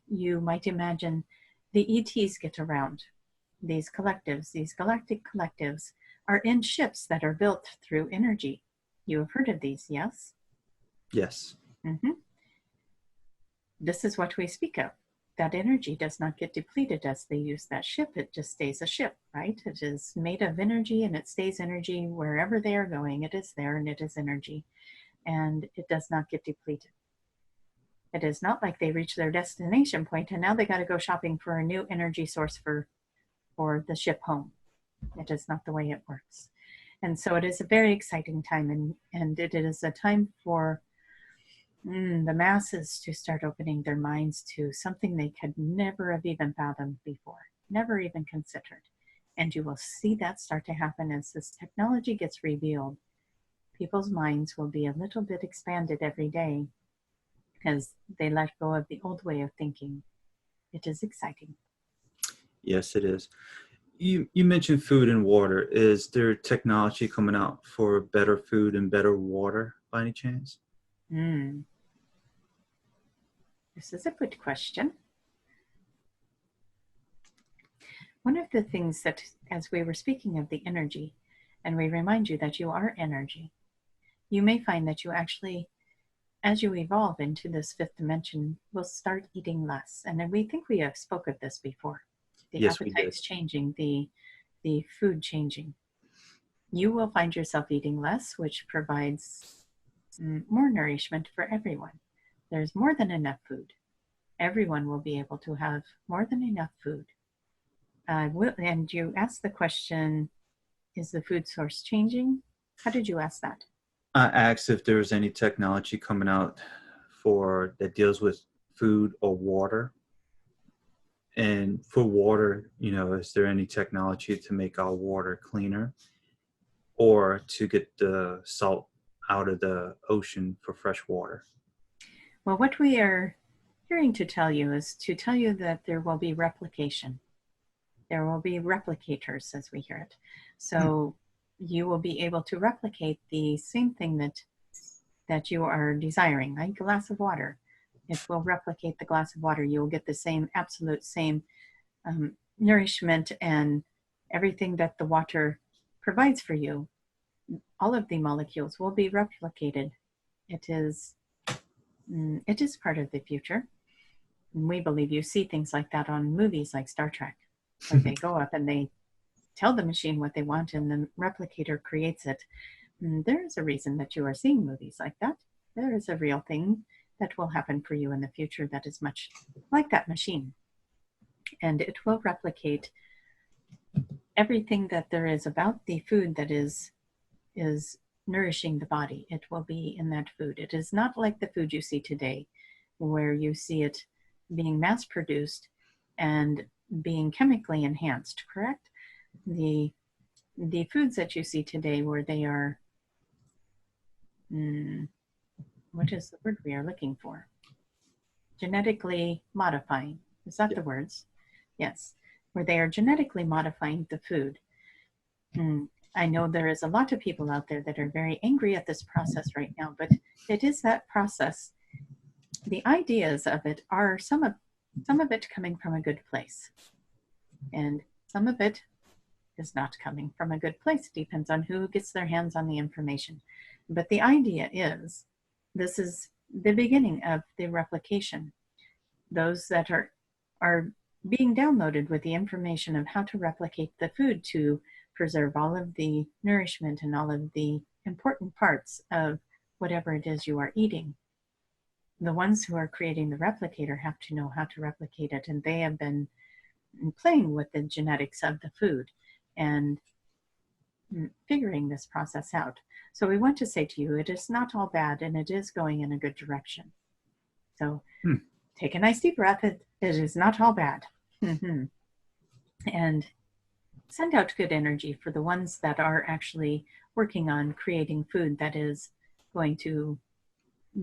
Speaker 1: you might imagine the ETs get around. These collectives, these galactic collectives, are in ships that are built through energy. You have heard of these, yes?
Speaker 2: Yes.
Speaker 1: Mm-hmm. This is what we speak of. That energy does not get depleted as they use that ship. It just stays a ship, right? It is made of energy and it stays energy wherever they are going. It is there and it is energy, and it does not get depleted. It is not like they reach their destination point and now they got to go shopping for a new energy source for the ship home. It is not the way it works. And so it is a very exciting time, and it is a time for the masses to start opening their minds to something they could never have even fathomed before, never even considered. And you will see that start to happen as this technology gets revealed. People's minds will be a little bit expanded every day as they let go of the old way of thinking. It is exciting.
Speaker 2: Yes, it is. You mentioned food and water. Is there technology coming out for better food and better water by any chance?
Speaker 1: Mm, this is a good question. One of the things that, as we were speaking of the energy, and we remind you that you are energy, you may find that you actually, as you evolve into this fifth dimension, will start eating less. And we think we have spoke of this before. The
Speaker 2: Yes, we did.
Speaker 1: appetites changing, the food changing. You will find yourself eating less, which provides more nourishment for everyone. There's more than enough food. Everyone will be able to have more than enough food. And you asked the question, is the food source changing? How did you ask that?
Speaker 2: I asked if there was any technology coming out for that deals with food or water. And for water, is there any technology to make our water cleaner or to get the salt out of the ocean for fresh water?
Speaker 1: Well, what we are hearing to tell you is to tell you that there will be replication. There will be replicators, as we hear it. So you will be able to replicate the same thing that you are desiring, like a glass of water. It will replicate the glass of water. You will get the same, absolute same nourishment and everything that the water provides for you. All of the molecules will be replicated. It is part of the future. And we believe you see things like that on movies like Star Trek, where they go up and they tell the machine what they want and the replicator creates it. And there is a reason that you are seeing movies like that. There is a real thing that will happen for you in the future that is much like that machine. And it will replicate everything that there is about the food that is nourishing the body. It will be in that food. It is not like the food you see today, where you see it being mass produced and being chemically enhanced, correct? The foods that you see today, where they are, what is the word we are looking for? Genetically modifying. Is that
Speaker 2: Yeah.
Speaker 1: the words? Yes. Where they are genetically modifying the food. I know there is a lot of people out there that are very angry at this process right now, but it is that process. The ideas of it are some of it coming from a good place, and some of it is not coming from a good place. It depends on who gets their hands on the information. But the idea is this is the beginning of the replication. Those that are being downloaded with the information of how to replicate the food to preserve all of the nourishment and all of the important parts of whatever it is you are eating. The ones who are creating the replicator have to know how to replicate it, and they have been playing with the genetics of the food and figuring this process out. So we want to say to you, it is not all bad, and it is going in a good direction. So take a nice deep breath. It is not all bad. And send out good energy for the ones that are actually working on creating food that is going to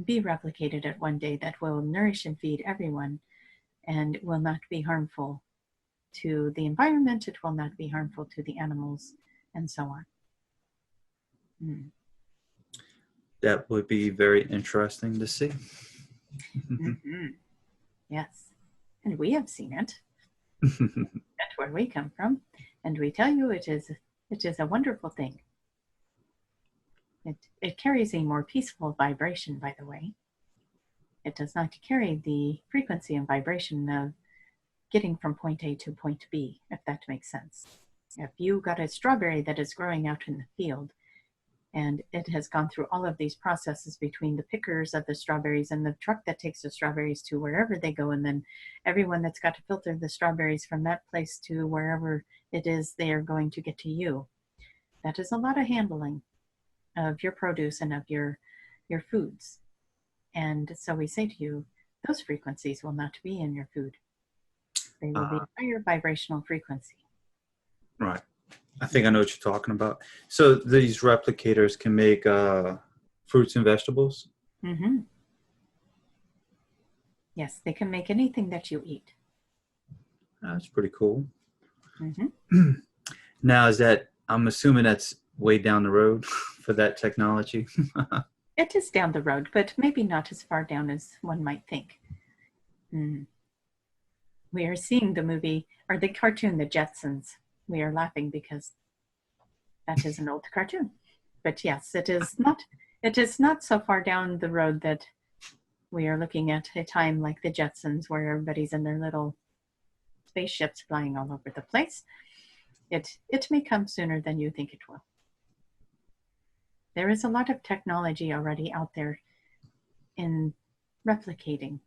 Speaker 1: be replicated at one day, that will nourish and feed everyone and will not be harmful to the environment. It will not be harmful to the animals and so on.
Speaker 2: That would be very interesting to see.
Speaker 1: Yes. And we have seen it. That's where we come from. And we tell you it is a wonderful thing. It carries a more peaceful vibration, by the way. It does not carry the frequency and vibration of getting from point A to point B, if that makes sense. If you got a strawberry that is growing out in the field, and it has gone through all of these processes between the pickers of the strawberries and the truck that takes the strawberries to wherever they go, and then everyone that's got to filter the strawberries from that place to wherever it is they are going to get to you. That is a lot of handling of your produce and of your foods. And so we say to you, those frequencies will not be in your food. They will be a higher vibrational frequency.
Speaker 2: Right. I think I know what you're talking about. So these replicators can make fruits and vegetables?
Speaker 1: Yes, they can make anything that you eat.
Speaker 2: That's pretty cool. Now, I'm assuming that's way down the road for that technology?
Speaker 1: It is down the road, but maybe not as far down as one might think. We are seeing the movie, or the cartoon, The Jetsons. We are laughing because that is an old cartoon. But yes, it is not so far down the road that we are looking at a time like the Jetsons, where everybody's in their little spaceships flying all over the place. It may come sooner than you think it will. There is a lot of technology already out there in replicating.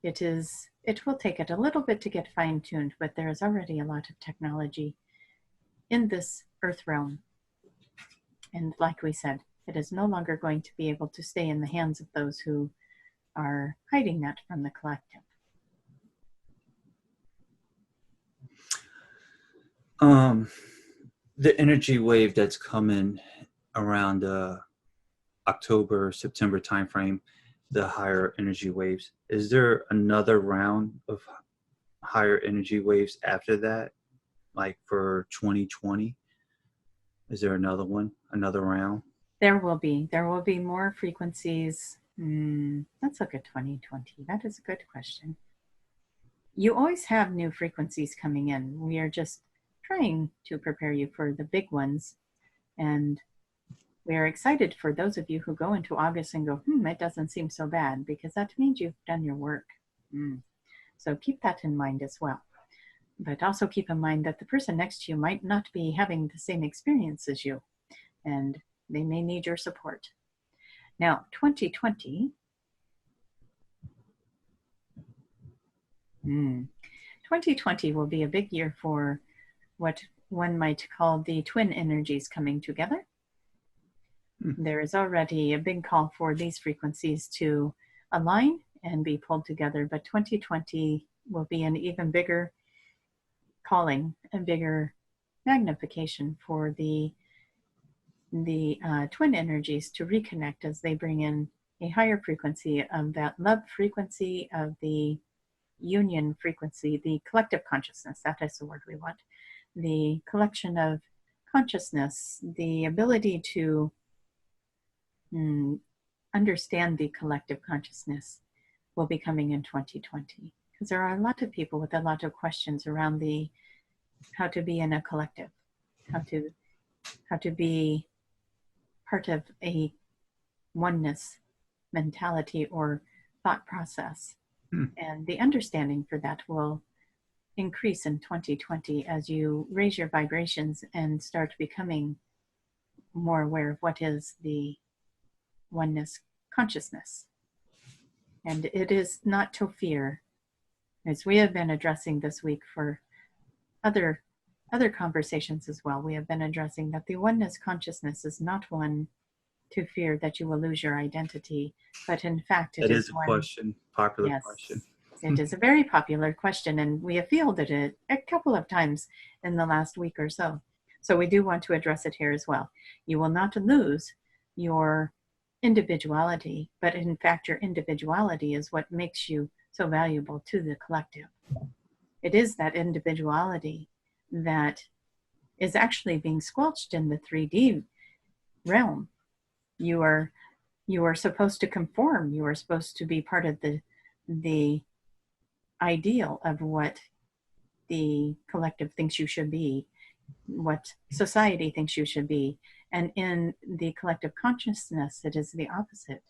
Speaker 1: It will take it a little bit to get fine-tuned, but there is already a lot of technology in this earth realm. And like we said, it is no longer going to be able to stay in the hands of those who are hiding that from the collective.
Speaker 2: The energy wave that's coming around October, September timeframe, the higher energy waves, is there another round of higher energy waves after that, like for 2020? Is there another another round?
Speaker 1: There will be more frequencies. Let's look at 2020. That is a good question. You always have new frequencies coming in. We are just trying to prepare you for the big ones. And we are excited for those of you who go into August and go, it doesn't seem so bad, because that means you've done your work. So keep that in mind as well. But also keep in mind that the person next to you might not be having the same experience as you, and they may need your support. Now, 2020, 2020 will be a big year for what one might call the twin energies coming together. There is already a big call for these frequencies to align and be pulled together, but 2020 will be an even bigger calling, a bigger magnification for the twin energies to reconnect as they bring in a higher frequency of that love frequency of the union frequency, the collective consciousness, that is the word we want, the collection of consciousness, the ability to understand the collective consciousness will be coming in 2020. Because there are a lot of people with a lot of questions around the how to be in a collective, how to be part of a oneness mentality or thought process. And the understanding for that will increase in 2020 as you raise your vibrations and start becoming more aware of what is the oneness consciousness. And it is not to fear, as we have been addressing this week for other conversations as well. We have been addressing that the oneness consciousness is not one to fear that you will lose your identity, but in fact it is
Speaker 2: a
Speaker 1: one.
Speaker 2: question, popular
Speaker 1: Yes,
Speaker 2: question.
Speaker 1: it is a very popular question, and we have fielded it a couple of times in the last week or so. So we do want to address it here as well. You will not lose your individuality, but in fact your individuality is what makes you so valuable to the collective. It is that individuality that is actually being squelched in the 3D realm. You are supposed to conform. You are supposed to be part of the ideal of what the collective thinks you should be, what society thinks you should be. And in the collective consciousness, it is the opposite.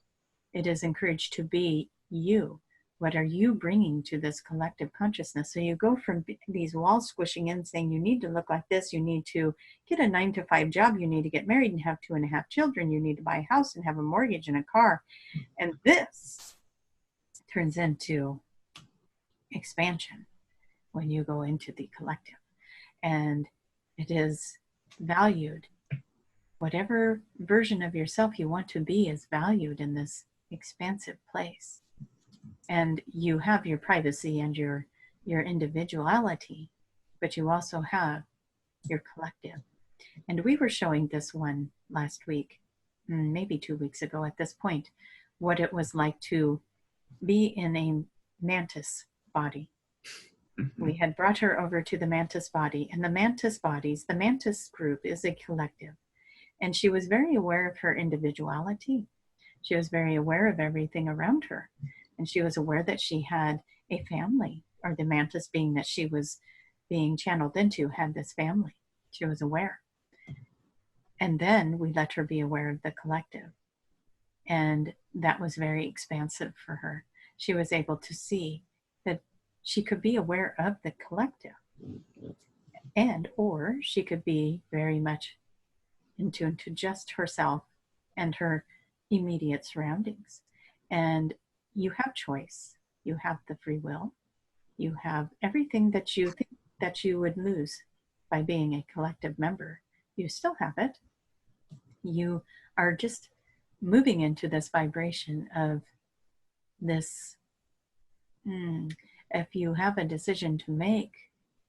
Speaker 1: It is encouraged to be you. What are you bringing to this collective consciousness? So you go from these walls squishing in saying you need to look like this, you need to get a 9-to-5 job, you need to get married and have 2.5 children, you need to buy a house and have a mortgage and a car. And this turns into expansion when you go into the collective. And it is valued. Whatever version of yourself you want to be is valued in this expansive place. And you have your privacy and your individuality, but you also have your collective. And we were showing this one last week, maybe 2 weeks ago at this point, what it was like to be in a mantis body. We had brought her over to the mantis body, and the mantis bodies, the mantis group is a collective. And she was very aware of her individuality. She was very aware of everything around her. And she was aware that she had a family, or the mantis being that she was being channeled into had this family. She was aware. And then we let her be aware of the collective. And that was very expansive for her. She was able to see that she could be aware of the collective. And, or she could be very much in tune to just herself and her immediate surroundings. And you have choice. You have the free will. You have everything that you think that you would lose by being a collective member. You still have it. You are just moving into this vibration of this. If you have a decision to make,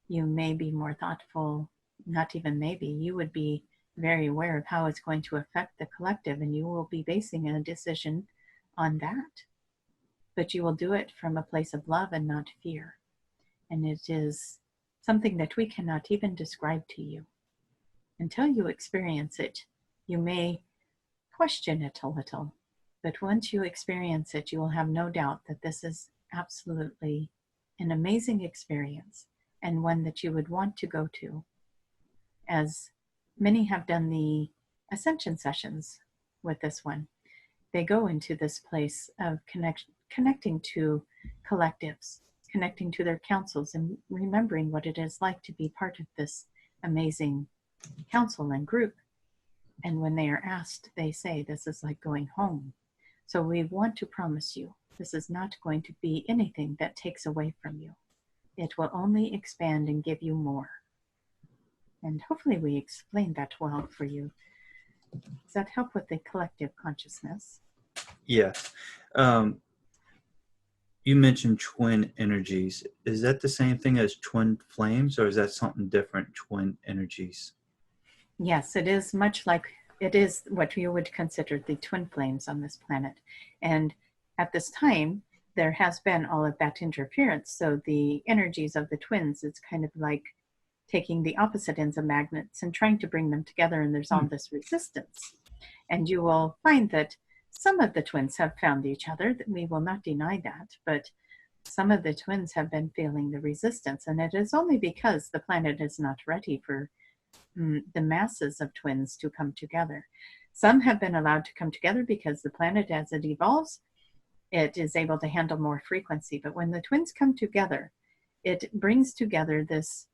Speaker 1: you may be more thoughtful, not even maybe, you would be very aware of how it's going to affect the collective, and you will be basing a decision on that. But you will do it from a place of love and not fear. And it is something that we cannot even describe to you. Until you experience it, you may question it a little. But once you experience it, you will have no doubt that this is absolutely an amazing experience, and one that you would want to go to. As many have done the Ascension sessions with this one, they go into this place of connecting to collectives, connecting to their councils, and remembering what it is like to be part of this amazing council and group. And when they are asked, they say, this is like going home. So we want to promise you, this is not going to be anything that takes away from you. It will only expand and give you more. And hopefully we explained that well for you. Does that help with the collective consciousness?
Speaker 2: Yes. You mentioned twin energies. Is that the same thing as twin flames, or is that something different, twin energies?
Speaker 1: Yes, it is much like, it is what you would consider the twin flames on this planet. And at this time, there has been all of that interference. So the energies of the twins, it's kind of like taking the opposite ends of magnets and trying to bring them together, and there's all this resistance. And you will find that some of the twins have found each other, that we will not deny that, but some of the twins have been feeling the resistance, and it is only because the planet is not ready for the masses of twins to come together. Some have been allowed to come together because the planet, as it evolves, it is able to handle more frequency. But when the twins come together, it brings together this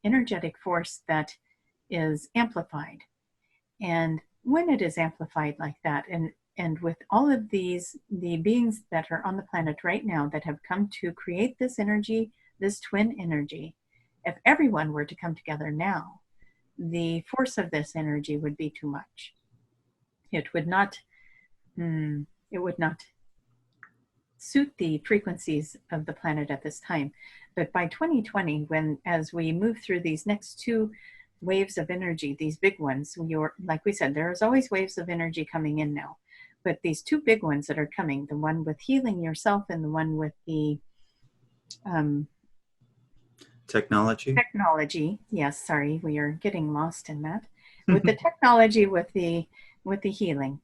Speaker 1: energetic force that is amplified. And when it is amplified like that, and with all of the beings that are on the planet right now that have come to create this energy, this twin energy, if everyone were to come together now, the force of this energy would be too much. It would not suit the frequencies of the planet at this time. But by 2020, as we move through these next two waves of energy, these big ones, like we said, there's always waves of energy coming in now. But these two big ones that are coming, the one with healing yourself and the one with the technology. Yes, sorry, we are getting lost in that. With the technology, with the healing,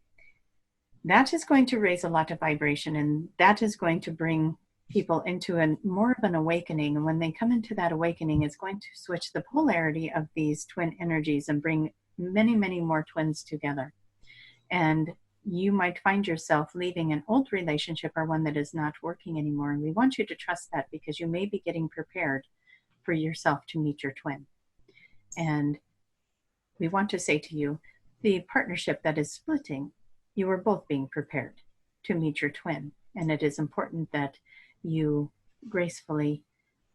Speaker 1: that is going to raise a lot of vibration, and that is going to bring people into more of an awakening. And when they come into that awakening, it's going to switch the polarity of these twin energies and bring many, many more twins together. And you might find yourself leaving an old relationship or one that is not working anymore. And we want you to trust that, because you may be getting prepared for yourself to meet your twin. And we want to say to you, the partnership that is splitting, you are both being prepared to meet your twin. And it is important that you gracefully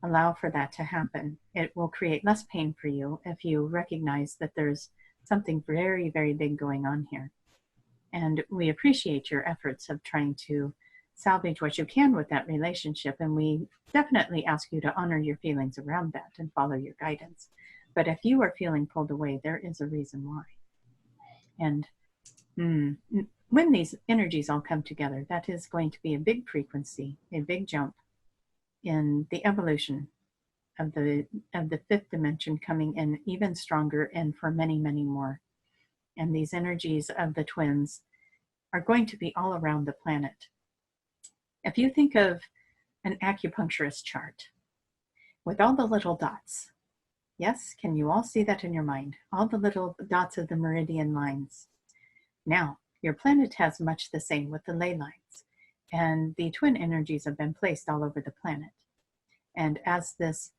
Speaker 1: allow for that to happen. It will create less pain for you if you recognize that there's something very, very big going on here. And we appreciate your efforts of trying to salvage what you can with that relationship. And we definitely ask you to honor your feelings around that and follow your guidance. But if you are feeling pulled away, there is a reason why. And when these energies all come together, that is going to be a big frequency, a big jump in the evolution of the fifth dimension, coming in even stronger and for many, many more. And these energies of the twins are going to be all around the planet. If you think of an acupuncturist chart with all the little dots, yes, can you all see that in your mind? All the little dots of the meridian lines. Now, your planet has much the same with the ley lines, and the twin energies have been placed all over the planet. And as this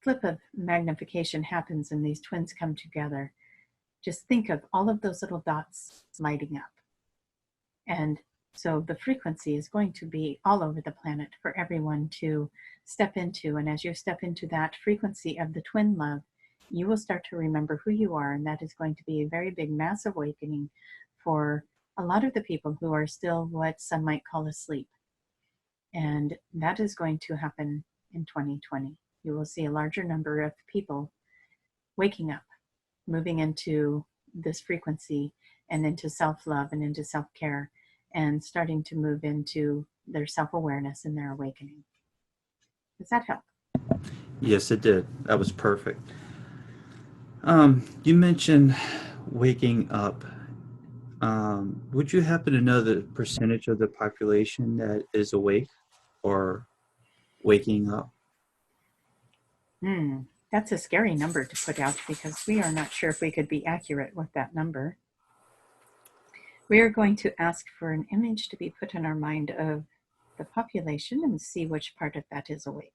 Speaker 1: flip of magnification happens and these twins come together, just think of all of those little dots lighting up. And so the frequency is going to be all over the planet for everyone to step into. And as you step into that frequency of the twin love, you will start to remember who you are. And that is going to be a very big, mass awakening for a lot of the people who are still what some might call asleep. And that is going to happen in 2020. You will see a larger number of people waking up, moving into this frequency and into self-love and into self-care, and starting to move into their self-awareness and their awakening. Does that help?
Speaker 2: Yes, it did. That was perfect. You mentioned waking up. Would you happen to know the percentage of the population that is awake or waking up?
Speaker 1: That's a scary number to put out, because we are not sure if we could be accurate with that number. We are going to ask for an image to be put in our mind of the population and see which part of that is awake.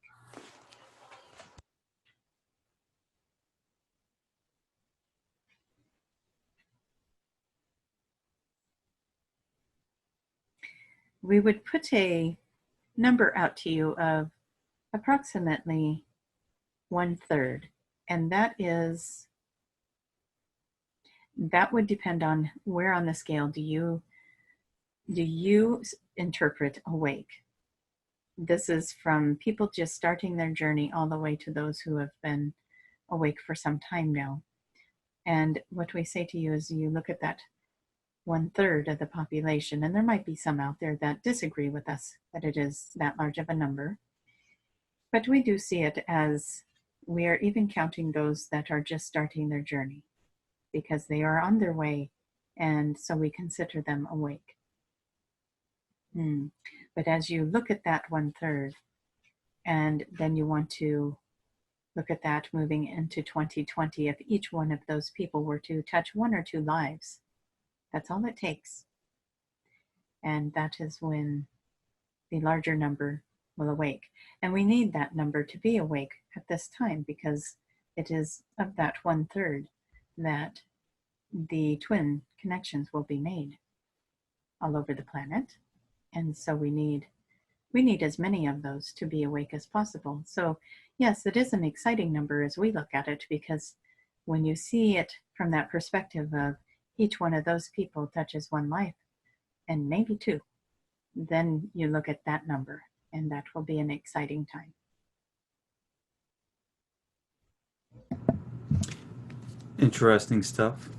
Speaker 1: We would put a number out to you of approximately 1/3, and that would depend on where on the scale do you interpret awake. This is from people just starting their journey all the way to those who have been awake for some time now. And what we say to you is, you look at that 1/3 of the population, and there might be some out there that disagree with us that it is that large of a number. But we do see it as we are even counting those that are just starting their journey because they are on their way, and so we consider them awake. But as you look at that 1/3, and then you want to look at that moving into 2020, if each one of those people were to touch 1 or 2 lives, that's all it takes. And that is when the larger number will awake. And we need that number to be awake at this time because it is of that 1/3 that the twin connections will be made all over the planet. And so we need as many of those to be awake as possible. So yes, it is an exciting number as we look at it, because when you see it from that perspective of each one of those people touches 1 life, and maybe 2, then you look at that number, and that will be an exciting time.
Speaker 2: Interesting stuff.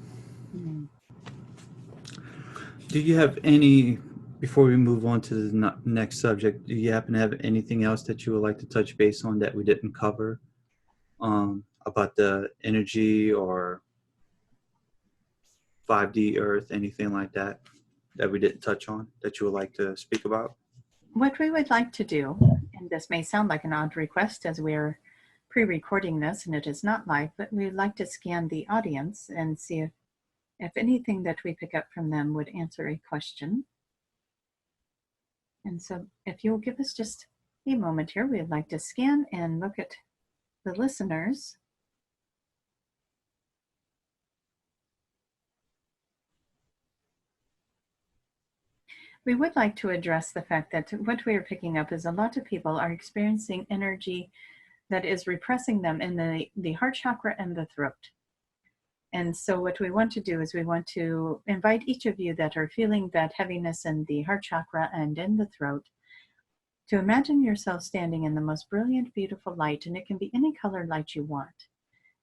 Speaker 2: Do you have any, before we move on to the next subject, do you happen to have anything else that you would like to touch base on that we didn't cover about the energy or 5D Earth, anything like that that we didn't touch on that you would like to speak about?
Speaker 1: What we would like to do, and this may sound like an odd request as we're pre-recording this and it is not live, but we'd like to scan the audience and see if anything that we pick up from them would answer a question. And so if you'll give us just a moment here, we'd like to scan and look at the listeners. We would like to address the fact that what we are picking up is a lot of people are experiencing energy that is repressing them in the heart chakra and the throat. And so what we want to do is we want to invite each of you that are feeling that heaviness in the heart chakra and in the throat to imagine yourself standing in the most brilliant, beautiful light, and it can be any color light you want.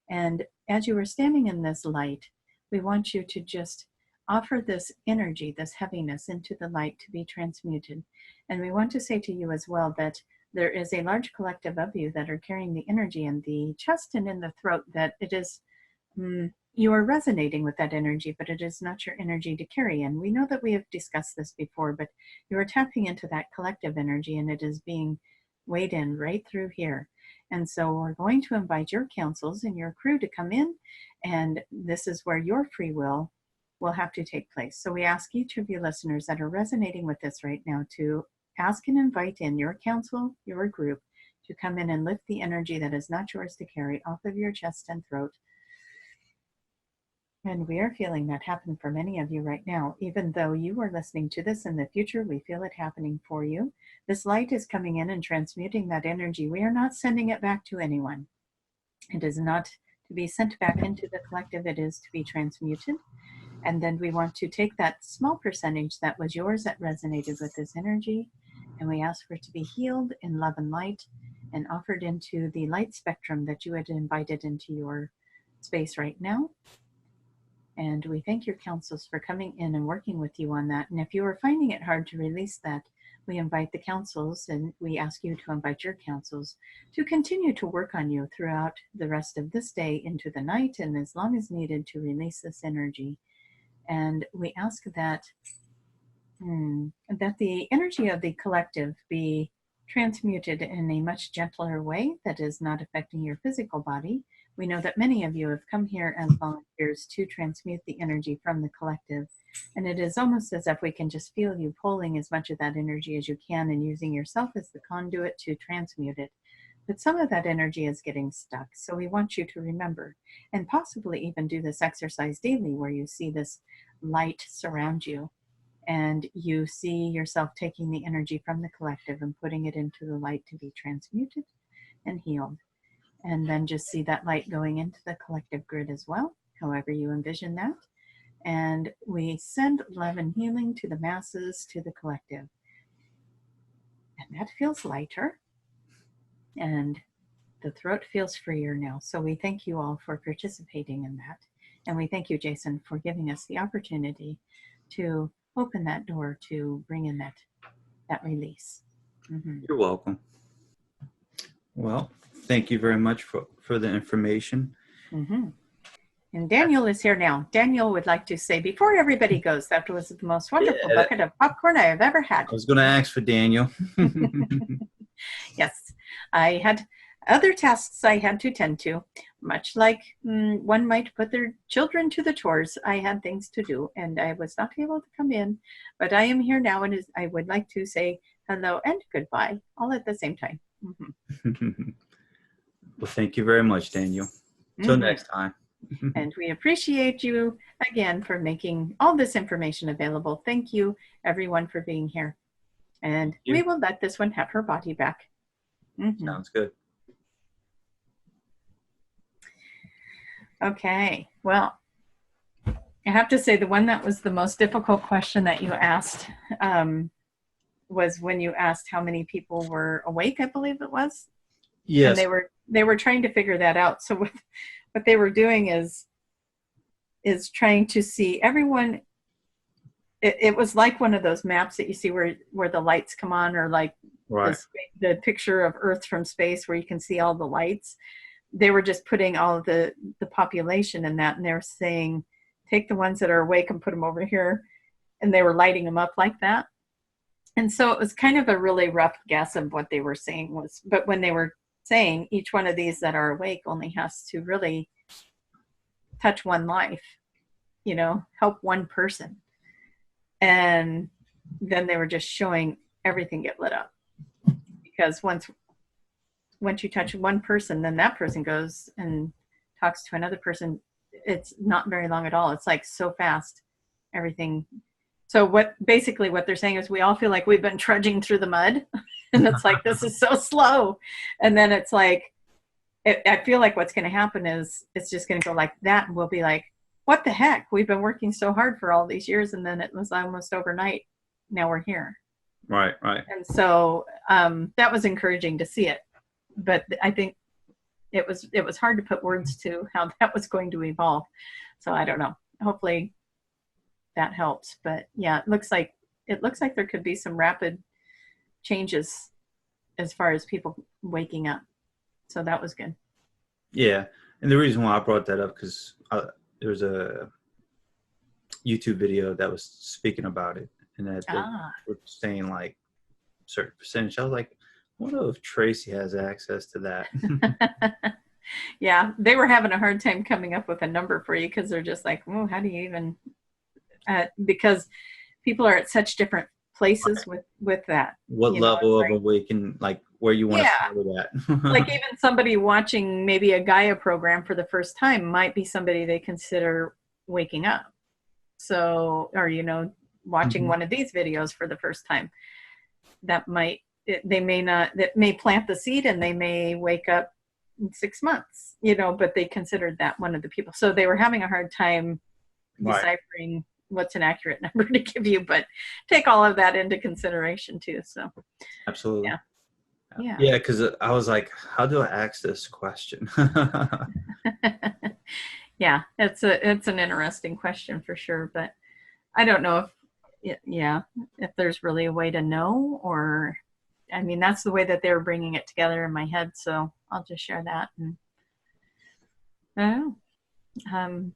Speaker 1: And as you are standing in this light, we want you to just offer this energy, this heaviness into the light to be transmuted. And we want to say to you as well that there is a large collective of you that are carrying the energy in the chest and in the throat, that it is, you are resonating with that energy, but it is not your energy to carry. And we know that we have discussed this before, but you are tapping into that collective energy and it is being weighed in right through here. And so we're going to invite your councils and your crew to come in, and this is where your free will have to take place. So we ask each of you listeners that are resonating with this right now to ask and invite in your council, your group, to come in and lift the energy that is not yours to carry off of your chest and throat. And we are feeling that happen for many of you right now. Even though you are listening to this in the future, we feel it happening for you. This light is coming in and transmuting that energy. We are not sending it back to anyone. It is not to be sent back into the collective. It is to be transmuted. And then we want to take that small percentage that was yours that resonated with this energy, and we ask for it to be healed in love and light and offered into the light spectrum that you had invited into your space right now. And we thank your councils for coming in and working with you on that. And if you are finding it hard to release that, we invite the councils, and we ask you to invite your councils to continue to work on you throughout the rest of this day into the night and as long as needed to release this energy. And we ask that that the energy of the collective be transmuted in a much gentler way that is not affecting your physical body. We know that many of you have come here as volunteers to transmute the energy from the collective, and it is almost as if we can just feel you pulling as much of that energy as you can and using yourself as the conduit to transmute it. But some of that energy is getting stuck, so we want you to remember and possibly even do this exercise daily where you see this light surround you and you see yourself taking the energy from the collective and putting it into the light to be transmuted and healed. And then just see that light going into the collective grid as well, however you envision that. And we send love and healing to the masses, to the collective. And that feels lighter. And the throat feels freer now. So we thank you all for participating in that. And we thank you, Jason, for giving us the opportunity to open that door to bring in that release.
Speaker 2: You're welcome. Well, thank you very much for the information.
Speaker 1: And Daniel is here now. Daniel would like to say, before everybody goes, that was the most wonderful bucket of popcorn I have ever had.
Speaker 2: I was going to ask for Daniel.
Speaker 1: Yes, I had other tasks I had to tend to, much like one might put their children to the chores. I had things to do, and I was not able to come in, but I am here now, and I would like to say hello and goodbye, all at the same time.
Speaker 2: Well, thank you very much, Daniel. Till next time.
Speaker 1: And we appreciate you again for making all this information available. Thank you, everyone, for being here. And we will let this one have her body back.
Speaker 2: Sounds good.
Speaker 1: Okay, well, I have to say the one that was the most difficult question that you asked was when you asked how many people were awake, I believe it was.
Speaker 2: Yes.
Speaker 1: And they were trying to figure that out. So what they were doing is trying to see everyone. It was like one of those maps that you see where the lights come on, or like the picture of Earth from space where you can see all the lights. They were just putting all of the population in that, and they were saying, take the ones that are awake and put them over here. And they were lighting them up like that. And so it was kind of a really rough guess of what they were saying was, but when they were saying each one of these that are awake only has to really touch one life, help one person. And then they were just showing everything get lit up, because once you touch one person, then that person goes and talks to another person. It's not very long at all. It's like so fast, everything. So what they're saying is we all feel like we've been trudging through the mud and it's like, this is so slow. And then it's like, I feel like what's going to happen is it's just going to go like that. And we'll be like, what the heck? We've been working so hard for all these years. And then it was almost overnight. Now we're here.
Speaker 2: Right.
Speaker 1: And so that was encouraging to see it. But I think it was hard to put words to how that was going to evolve. So I don't know. Hopefully that helps. But yeah, it looks like there could be some rapid changes as far as people waking up. So that was good.
Speaker 2: Yeah. And the reason why I brought that up, because there was a YouTube video that was speaking about it, and that they were saying like a certain percentage. I was like, I wonder if Tracie has access to that.
Speaker 1: Yeah, they were having a hard time coming up with a number for you, because they're just like, oh, how do you even, because people are at such different places with that.
Speaker 2: What level of awakening, like where you want to start with that.
Speaker 1: Like even somebody watching maybe a Gaia program for the first time might be somebody they consider waking up. So, or, watching one of these videos for the first time, that may plant the seed and they may wake up in 6 months, but they considered that one of the people. So they were having a hard time deciphering what's an accurate number to give you, but take all of that into consideration too. So
Speaker 2: absolutely.
Speaker 1: Yeah.
Speaker 2: Because I was like, how do I ask this question?
Speaker 1: Yeah, it's an interesting question for sure, but I don't know if there's really a way to know, or I mean, that's the way that they were bringing it together in my head. So I'll just share that. And I don't know.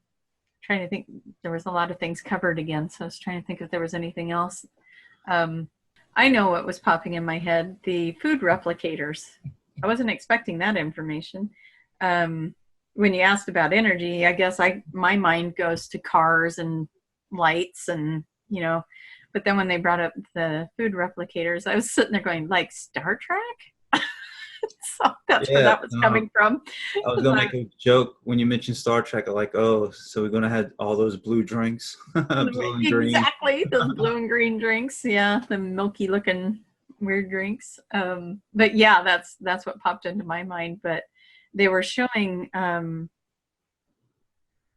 Speaker 1: Trying to think, there was a lot of things covered again. So I was trying to think if there was anything else. I know what was popping in my head, the food replicators. I wasn't expecting that information. When you asked about energy, I guess my mind goes to cars and lights and, but then when they brought up the food replicators, I was sitting there going, like Star Trek? So that's where that was coming from.
Speaker 2: I was going to make a joke when you mentioned Star Trek. I'm like, oh, so we're going to have all those blue drinks. Blue and green.
Speaker 1: Exactly, those blue and green drinks. Yeah, the milky looking weird drinks. But yeah, that's what popped into my mind. But they were showing,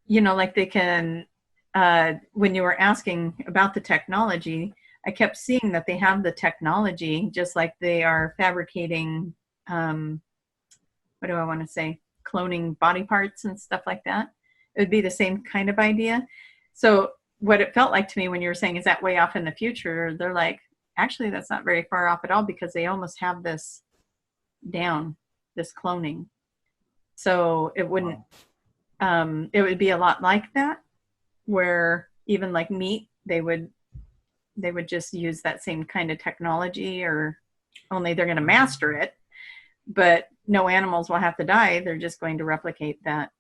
Speaker 1: like they can, when you were asking about the technology, I kept seeing that they have the technology, just like they are fabricating, what do I want to say? Cloning body parts and stuff like that. It would be the same kind of idea. So what it felt like to me when you were saying, is that way off in the future? They're like, actually, that's not very far off at all, because they almost have this down, this cloning. So it wouldn't, it would be a lot like that, where even like meat, they would just use that same kind of technology, or only they're going to master it, but no animals will have to die. They're just going to replicate that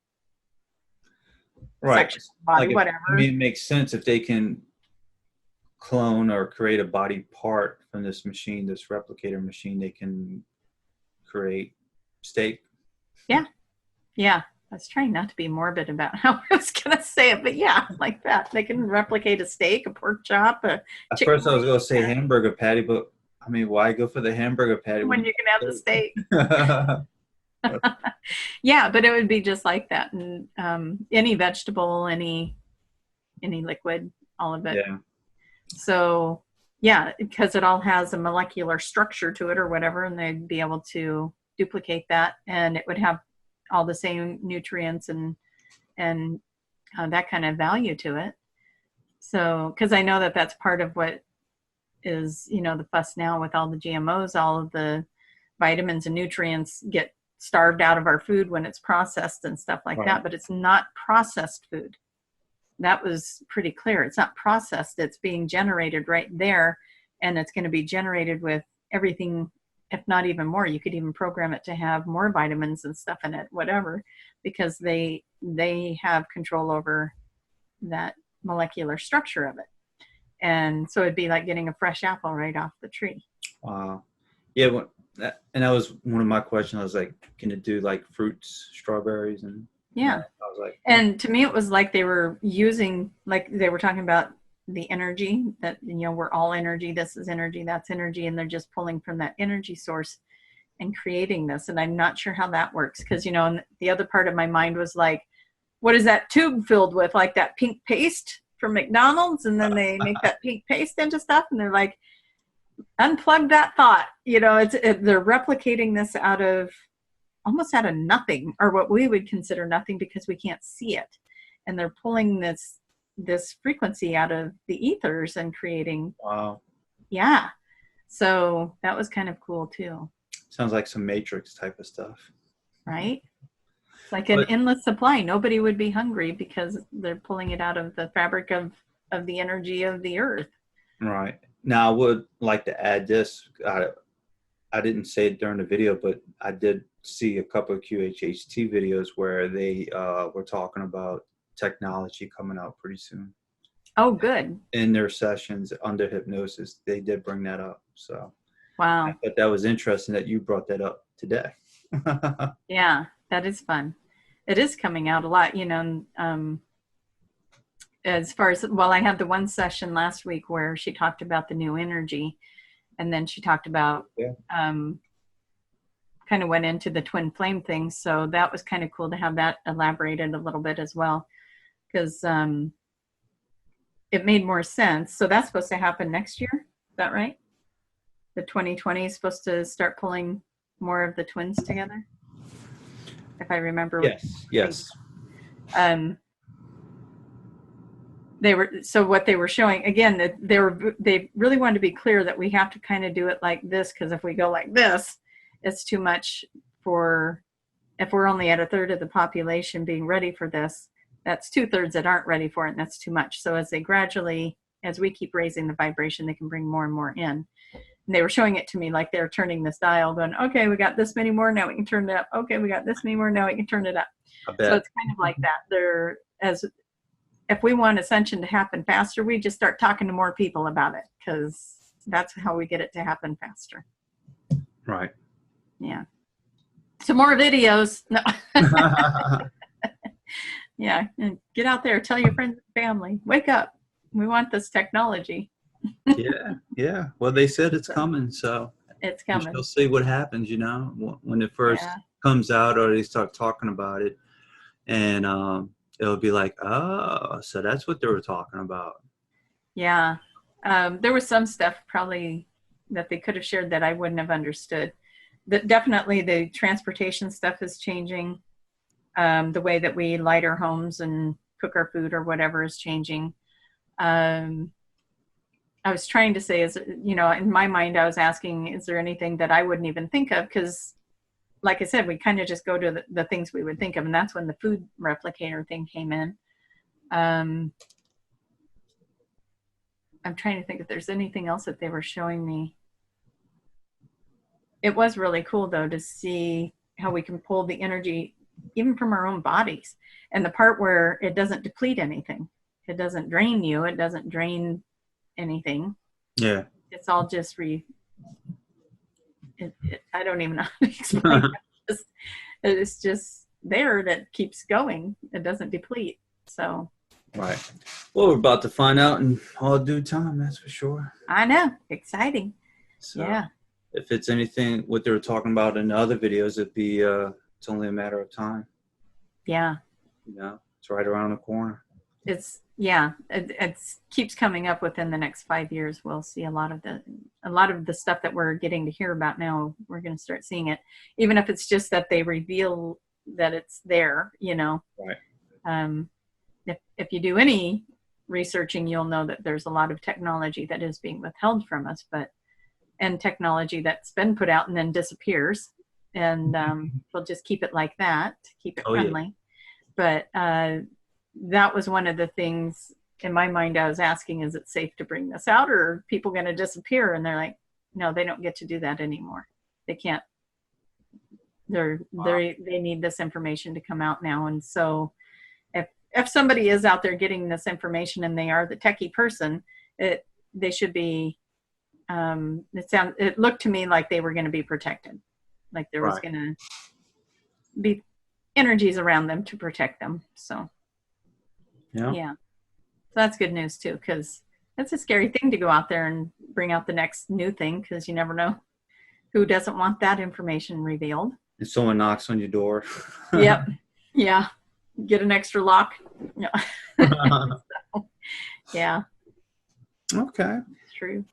Speaker 2: Right.
Speaker 1: section of the body,
Speaker 2: Like
Speaker 1: whatever.
Speaker 2: I mean, it makes sense if they can clone or create a body part from this machine, this replicator machine, they can create steak.
Speaker 1: Yeah. Yeah. I was trying not to be morbid about how I was going to say it, but yeah, like that. They can replicate a steak, a pork chop, a
Speaker 2: At
Speaker 1: chicken
Speaker 2: first I was
Speaker 1: wing,
Speaker 2: going to say hamburger patty, but I mean, why go for the hamburger patty
Speaker 1: when
Speaker 2: when
Speaker 1: you can have the steak.
Speaker 2: you
Speaker 1: Yeah, but it would be just like that. And any vegetable, any liquid, all of it.
Speaker 2: Yeah.
Speaker 1: So yeah, because it all has a molecular structure to it or whatever, and they'd be able to duplicate that, and it would have all the same nutrients and that kind of value to it. So, because I know that that's part of what is, the fuss now with all the GMOs, all of the vitamins and nutrients get starved out of our food when it's processed and stuff like that, but it's not processed food. That was pretty clear. It's not processed. It's being generated right there, and it's going to be generated with everything, if not even more. You could even program it to have more vitamins and stuff in it, whatever, because they have control over that molecular structure of it. And so it'd be like getting a fresh apple right off the tree.
Speaker 2: Wow. Yeah, and that was one of my questions. I was like, can it do like fruits, strawberries, and
Speaker 1: yeah.
Speaker 2: I was like,
Speaker 1: and to me, it was like they were using, like they were talking about the energy that, we're all energy. This is energy, that's energy, and they're just pulling from that energy source and creating this. And I'm not sure how that works, because and the other part of my mind was like, what is that tube filled with? Like that pink paste from McDonald's, and then they make that pink paste into stuff, and they're like, unplug that thought. They're replicating this almost out of nothing, or what we would consider nothing, because we can't see it, and they're pulling this frequency out of the ethers and creating.
Speaker 2: Wow.
Speaker 1: Yeah, so that was kind of cool too.
Speaker 2: Sounds like some Matrix type of stuff,
Speaker 1: right? It's like an endless supply. Nobody would be hungry because they're pulling it out of the fabric of the energy of the earth.
Speaker 2: Right. Now I would like to add this. I didn't say it during the video, but I did see a couple of QHHT videos where they were talking about technology coming out pretty soon.
Speaker 1: Oh, good.
Speaker 2: In their sessions under hypnosis, they did bring that up. So,
Speaker 1: wow.
Speaker 2: I thought that was interesting that you brought that up today.
Speaker 1: Yeah, that is fun. It is coming out a lot, as far as, well, I had the one session last week where she talked about the new energy, and then she talked about, kind of went into the twin flame thing. So that was kind of cool to have that elaborated a little bit as well, because it made more sense. So that's supposed to happen next year. Is that right? The 2020 is supposed to start pulling more of the twins together, if I remember.
Speaker 2: Yes.
Speaker 1: So what they were showing, again, that they really wanted to be clear that we have to kind of do it like this, because if we go like this, it's too much if we're only at a third of the population being ready for this, that's 2/3 that aren't ready for it, and that's too much. So as we keep raising the vibration, they can bring more and more in. And they were showing it to me like they're turning this dial, going, okay, we got this many more, now we can turn it up. Okay, we got this many more, now we can turn it up. So it's kind of like that. If we want Ascension to happen faster, we just start talking to more people about it, because that's how we get it to happen faster.
Speaker 2: Right.
Speaker 1: Yeah. So more videos. No. Yeah. And get out there. Tell your friends and family. Wake up. We want this technology.
Speaker 2: Yeah. Well, they said it's coming, so
Speaker 1: it's coming.
Speaker 2: We'll see what happens, when it first comes out, or they start talking about it, and it'll be like, oh, so that's what they were talking about. Yeah.
Speaker 1: There was some stuff probably that they could have shared that I wouldn't have understood. Definitely the transportation stuff is changing. The way that we light our homes and cook our food or whatever is changing. I was trying to say is, you know, in my mind, I was asking, is there anything that I wouldn't even think of? Because like I said, we kind of just go to the things we would think of. And that's when the food replicator thing came in. I'm trying to think if there's anything else that they were showing me. It was really cool, though, to see how we can pull the energy even from our own bodies. And the part where it doesn't deplete anything. It doesn't drain you. It doesn't drain anything.
Speaker 2: Yeah.
Speaker 1: It's all just I don't even know how to explain it. It's just there that keeps going. It doesn't deplete. So.
Speaker 2: Right. Well, we're about to find out in all due time, that's for sure.
Speaker 1: I know. Exciting.
Speaker 2: So,
Speaker 1: yeah.
Speaker 2: If it's anything, what they were talking about in the other videos, it'd be, it's only a matter of time.
Speaker 1: Yeah.
Speaker 2: You know, it's right around the corner.
Speaker 1: It keeps coming up within the next 5 years. We'll see a lot of the stuff that we're getting to hear about now. We're going to start seeing it, even if it's just that they reveal that it's there, you know.
Speaker 2: Right.
Speaker 1: If you do any researching, you'll know that there's a lot of technology that is being withheld from us, and technology that's been put out and then disappears, and we'll just keep it like that, keep it friendly. Yeah. But that was one of the things in my mind I was asking, is it safe to bring this out, or are people going to disappear? And they're like, no, they don't get to do that anymore. They can't. They need this information to come out now. And so if somebody is out there getting this information and they are the techie person, they should be, it looked to me like they were going to be protected. Like there was going to be energies around them to protect them. So, yeah. So that's good news too, because that's a scary thing to go out there and bring out the next new thing, because you never know who doesn't want that information revealed.
Speaker 2: If someone knocks on your door.
Speaker 1: Yep. Yeah. Get an extra lock. Yeah. So, yeah.
Speaker 2: Okay.
Speaker 1: True.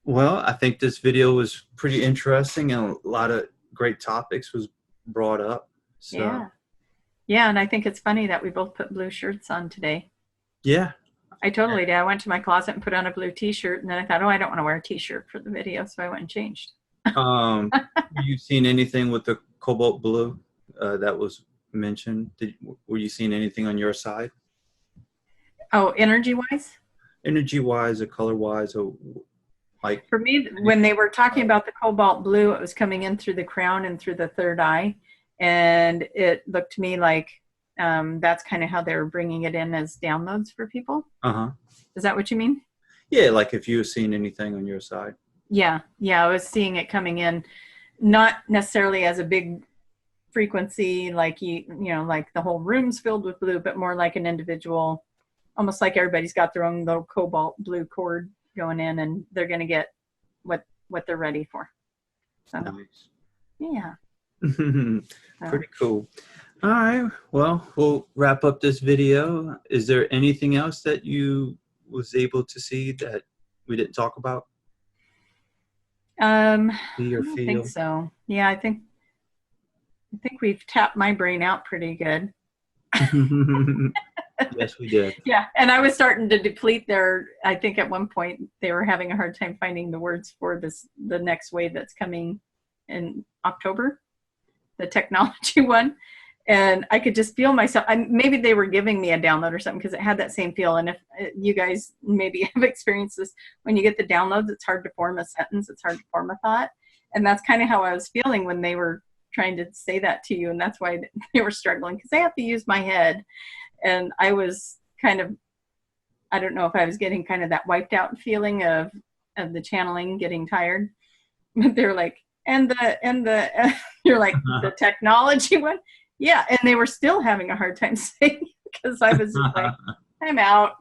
Speaker 2: Well, I think this video was pretty interesting, and a lot of great topics was brought up. So.
Speaker 1: Yeah. Yeah, and I think it's funny that we both put blue shirts on today.
Speaker 2: Yeah.
Speaker 1: I totally did. I went to my closet and put on a blue t-shirt, and then I thought, oh, I don't want to wear a t-shirt for the video, so I went and changed.
Speaker 2: You seen anything with the cobalt blue that was mentioned? Were you seeing anything on your side?
Speaker 1: Oh, energy-wise?
Speaker 2: Energy-wise or color-wise, or like?
Speaker 1: For me, when they were talking about the cobalt blue, it was coming in through the crown and through the third eye, and it looked to me like that's kind of how they were bringing it in as downloads for people. Is that what you mean?
Speaker 2: Yeah, like if you were seeing anything on your side.
Speaker 1: Yeah, I was seeing it coming in, not necessarily as a big frequency, like you know, like the whole room's filled with blue, but more like an individual, almost like everybody's got their own little cobalt blue cord going in, and they're going to get what they're ready for. So,
Speaker 2: nice.
Speaker 1: Yeah.
Speaker 2: Pretty cool. All right. Well, we'll wrap up this video. Is there anything else that you was able to see that we didn't talk about?
Speaker 1: I don't think so. Yeah, I think we've tapped my brain out pretty good.
Speaker 2: Yes, we did.
Speaker 1: Yeah, and I was starting to deplete there. I think at one point they were having a hard time finding the words for the next wave that's coming in October, the technology one. And I could just feel myself, maybe they were giving me a download or something, because it had that same feel. And if you guys maybe have experienced this, when you get the downloads, it's hard to form a sentence. It's hard to form a thought. And that's kind of how I was feeling when they were trying to say that to you. And that's why they were struggling, because I have to use my head. And I was kind of, I don't know if I was getting kind of that wiped out feeling of the channeling, getting tired. But they're like, and you're like, the technology one? Yeah, and they were still having a hard time saying, because I was like, I'm out.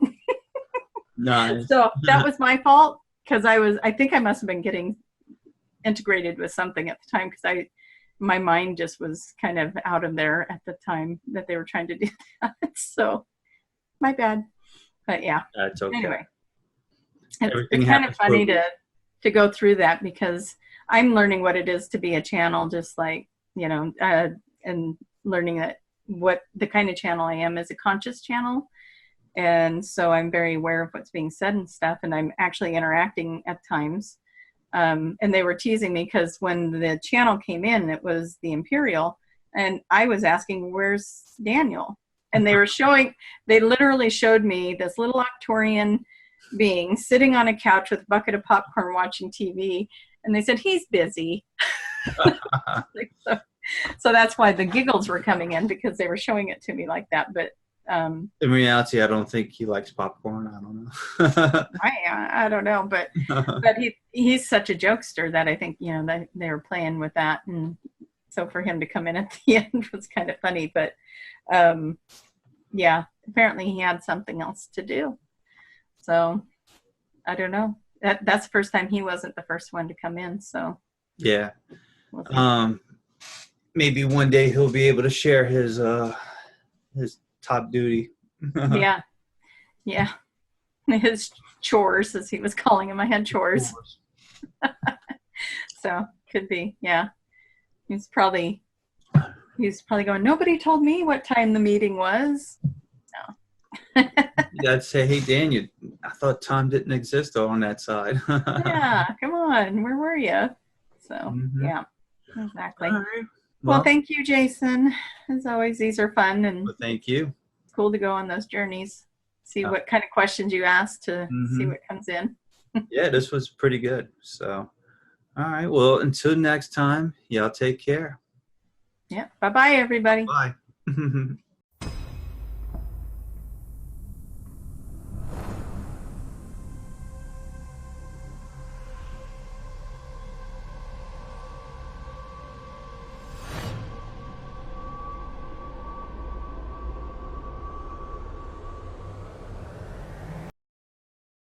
Speaker 2: Nice.
Speaker 1: So that was my fault, because I think I must have been getting integrated with something at the time, because my mind just was kind of out of there at the time that they were trying to do that. So my bad. But yeah.
Speaker 2: That's okay.
Speaker 1: Anyway, it's kind of funny to go through that, because I'm learning what it is to be a channel, just like, you know, and learning that what the kind of channel I am is a conscious channel. And so I'm very aware of what's being said and stuff, and I'm actually interacting at times. And they were teasing me because when the channel came in, it was the Imperial, and I was asking, where's Daniel? And they literally showed me this little Octorian being sitting on a couch with a bucket of popcorn watching TV, and they said, he's busy. So that's why the giggles were coming in, because they were showing it to me like that. But
Speaker 2: in reality, I don't think he likes popcorn. I don't know.
Speaker 1: I don't know, but he's such a jokester that I think, you know, that they were playing with that, and so for him to come in at the end was kind of funny. But yeah, apparently he had something else to do. So I don't know. That's the first time he wasn't the first one to come in. So
Speaker 2: yeah,
Speaker 1: we'll
Speaker 2: maybe one day he'll be able to share his top duty.
Speaker 1: yeah, yeah. His chores, as he was calling them. I had chores. So could be, yeah. He's probably going, nobody told me what time the meeting was. No.
Speaker 2: I'd say, hey, Dan, I thought time didn't exist on that side.
Speaker 1: Yeah, come on. Where were you? So, yeah, exactly.
Speaker 2: All right.
Speaker 1: Well, thank you, Jason. As always, these are fun, and
Speaker 2: well, thank you.
Speaker 1: It's cool to go on those journeys. See what kind of questions you ask to see what comes in.
Speaker 2: Yeah, this was pretty good. So, all right. Well, until next time, y'all take care.
Speaker 1: Yeah. Bye-bye, everybody.
Speaker 2: Bye.